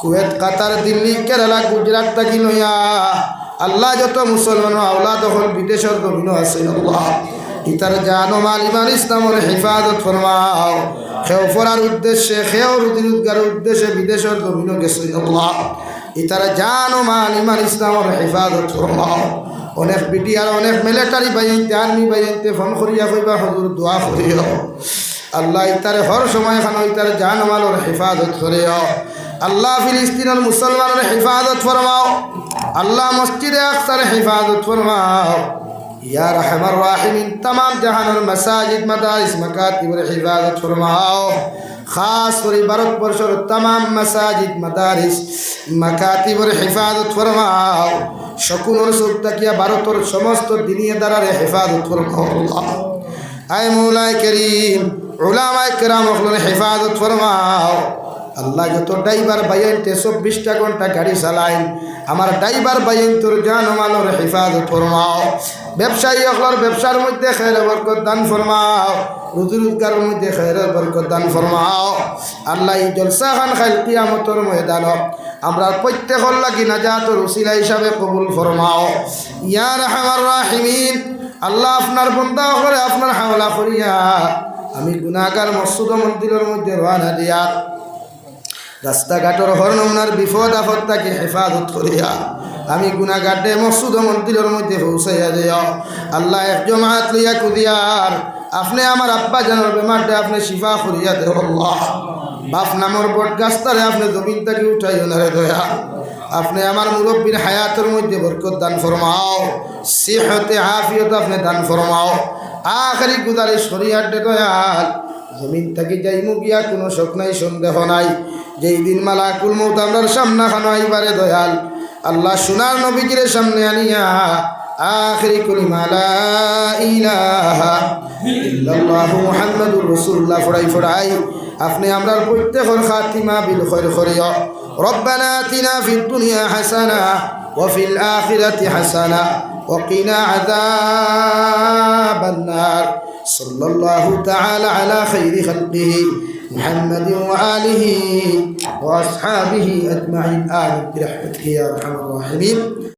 কুয়েত কাতার দিল্লি কেরালা গুজরাট থাকি লইয়া আল্লাহ যত মুসলমান আওলাদ হল বিদেশের জমিন আছে আল্লাহ ইতার জানো মাল ইমান ইসলামের হেফাজত ফরমাও খেও ফরার উদ্দেশ্যে খেও রুজি রোজগারের উদ্দেশ্যে বিদেশের জমিন গেছে আল্লাহ ইতার জানো মাল ইমান ইসলামের হেফাজত ফরমাও অনেক বিটি আর অনেক মিলিটারি বাইনতে আর্মি বাইনতে ফোন করিয়া কইবা হুজুর দোয়া করিও আল্লাহ ইতার হর সময় খানো ইতার জানো মালের হেফাজত করিও আল্লাহ ফিলিস্তিনের মুসলমানের হেফাজত ফরমাও আল্লাহ মসজিদে আকসার হেফাজত ফরমাও ইয়া আরহামার রাহিমিন तमाम জাহানের মাসাজিদ মাদারিস মাকাতিবের হিফাজত ফরমাও খাস করে ভারতবর্ষের तमाम মাসাজিদ মাদারিস মাকাতিবের হিফাজত ফরমাও শকুনের সুলতাকিয়া ভারতের সমস্ত দিনিয়াদারের হিফাজত ফরমাও আল্লাহ আয় মওলাই করিম উলামায়ে কেরাম ওগুলোর হিফাজত ফরমাও আল্লাহ যত ড্রাইভার বাইনতে 24টা ঘন্টা গাড়ি চালাইন আমার ড্রাইভার বাইন তোর জান মালের হেফাজত ফরমাও ব্যবসায়ী ওগুলোর ব্যবসার মধ্যে খায়ের বরকত দান ফরমাও রুজি রোজগারের মধ্যে খায়ের বরকত দান ফরমাও আল্লাহ এই জলসা খান খাইল কিয়ামতের ময়দান আমরা প্রত্যেকের লাগি নাজাতের ওসিলা হিসাবে কবুল ফরমাও ইয়া আরহামার রাহিমিন আল্লাহ আপনার বান্দা করে আপনার হাওলা করিয়া আমি গুনাহগার মসজিদ মন্দিরের মধ্যে রওনা দিয়া রাস্তাঘাটের হর নমুনার বিপদ আপদ তাকে হেফাজত করিয়া আমি গুনাহগারে মসজিদ মন্দিরের মধ্যে পৌঁছাইয়া দিও আল্লাহ এক জমাত লইয়া কুদিয়ার আপনি আমার আব্বা জানার বেমারটা আপনি শিফা করিয়া দেও আল্লাহ বাপ নামর বট গাছটারে আপনি জমিন থেকে উঠাইও না রে দয়া আপনি আমার মুরব্বীর হায়াতের মধ্যে বরকত দান ফরমাও সিহতে আফিয়ত আপনি দান ফরমাও আখরি গুজারিশ শরিয়াত দে দয়াল জমিন থেকে যাইমু গিয়া কোনো শোক নাই সন্দেহ নাই যেই দিন মালাকুল মউত আমরার সামনে খানো আইবারে দয়াল আল্লাহ সোনার নবীজির সামনে আনিয়া আখরি কলিমা লা ইলাহা ইল্লাল্লাহু মুহাম্মাদুর রাসূলুল্লাহ ফড়াই আপনি আমরার প্রত্যেকের খাতিমা বিল খায়র করিও রব্বানা আতিনা ফিদ দুনিয়া হাসানা ওয়া ফিল আখিরাতি হাসানা ওয়া কিনা আযাবান নার সাল্লাল্লাহু তাআলা আলা খায়রি খালকিহি محمد وآله وأصحابه أجمعين آمين برحمتك يا أرحم الراحمين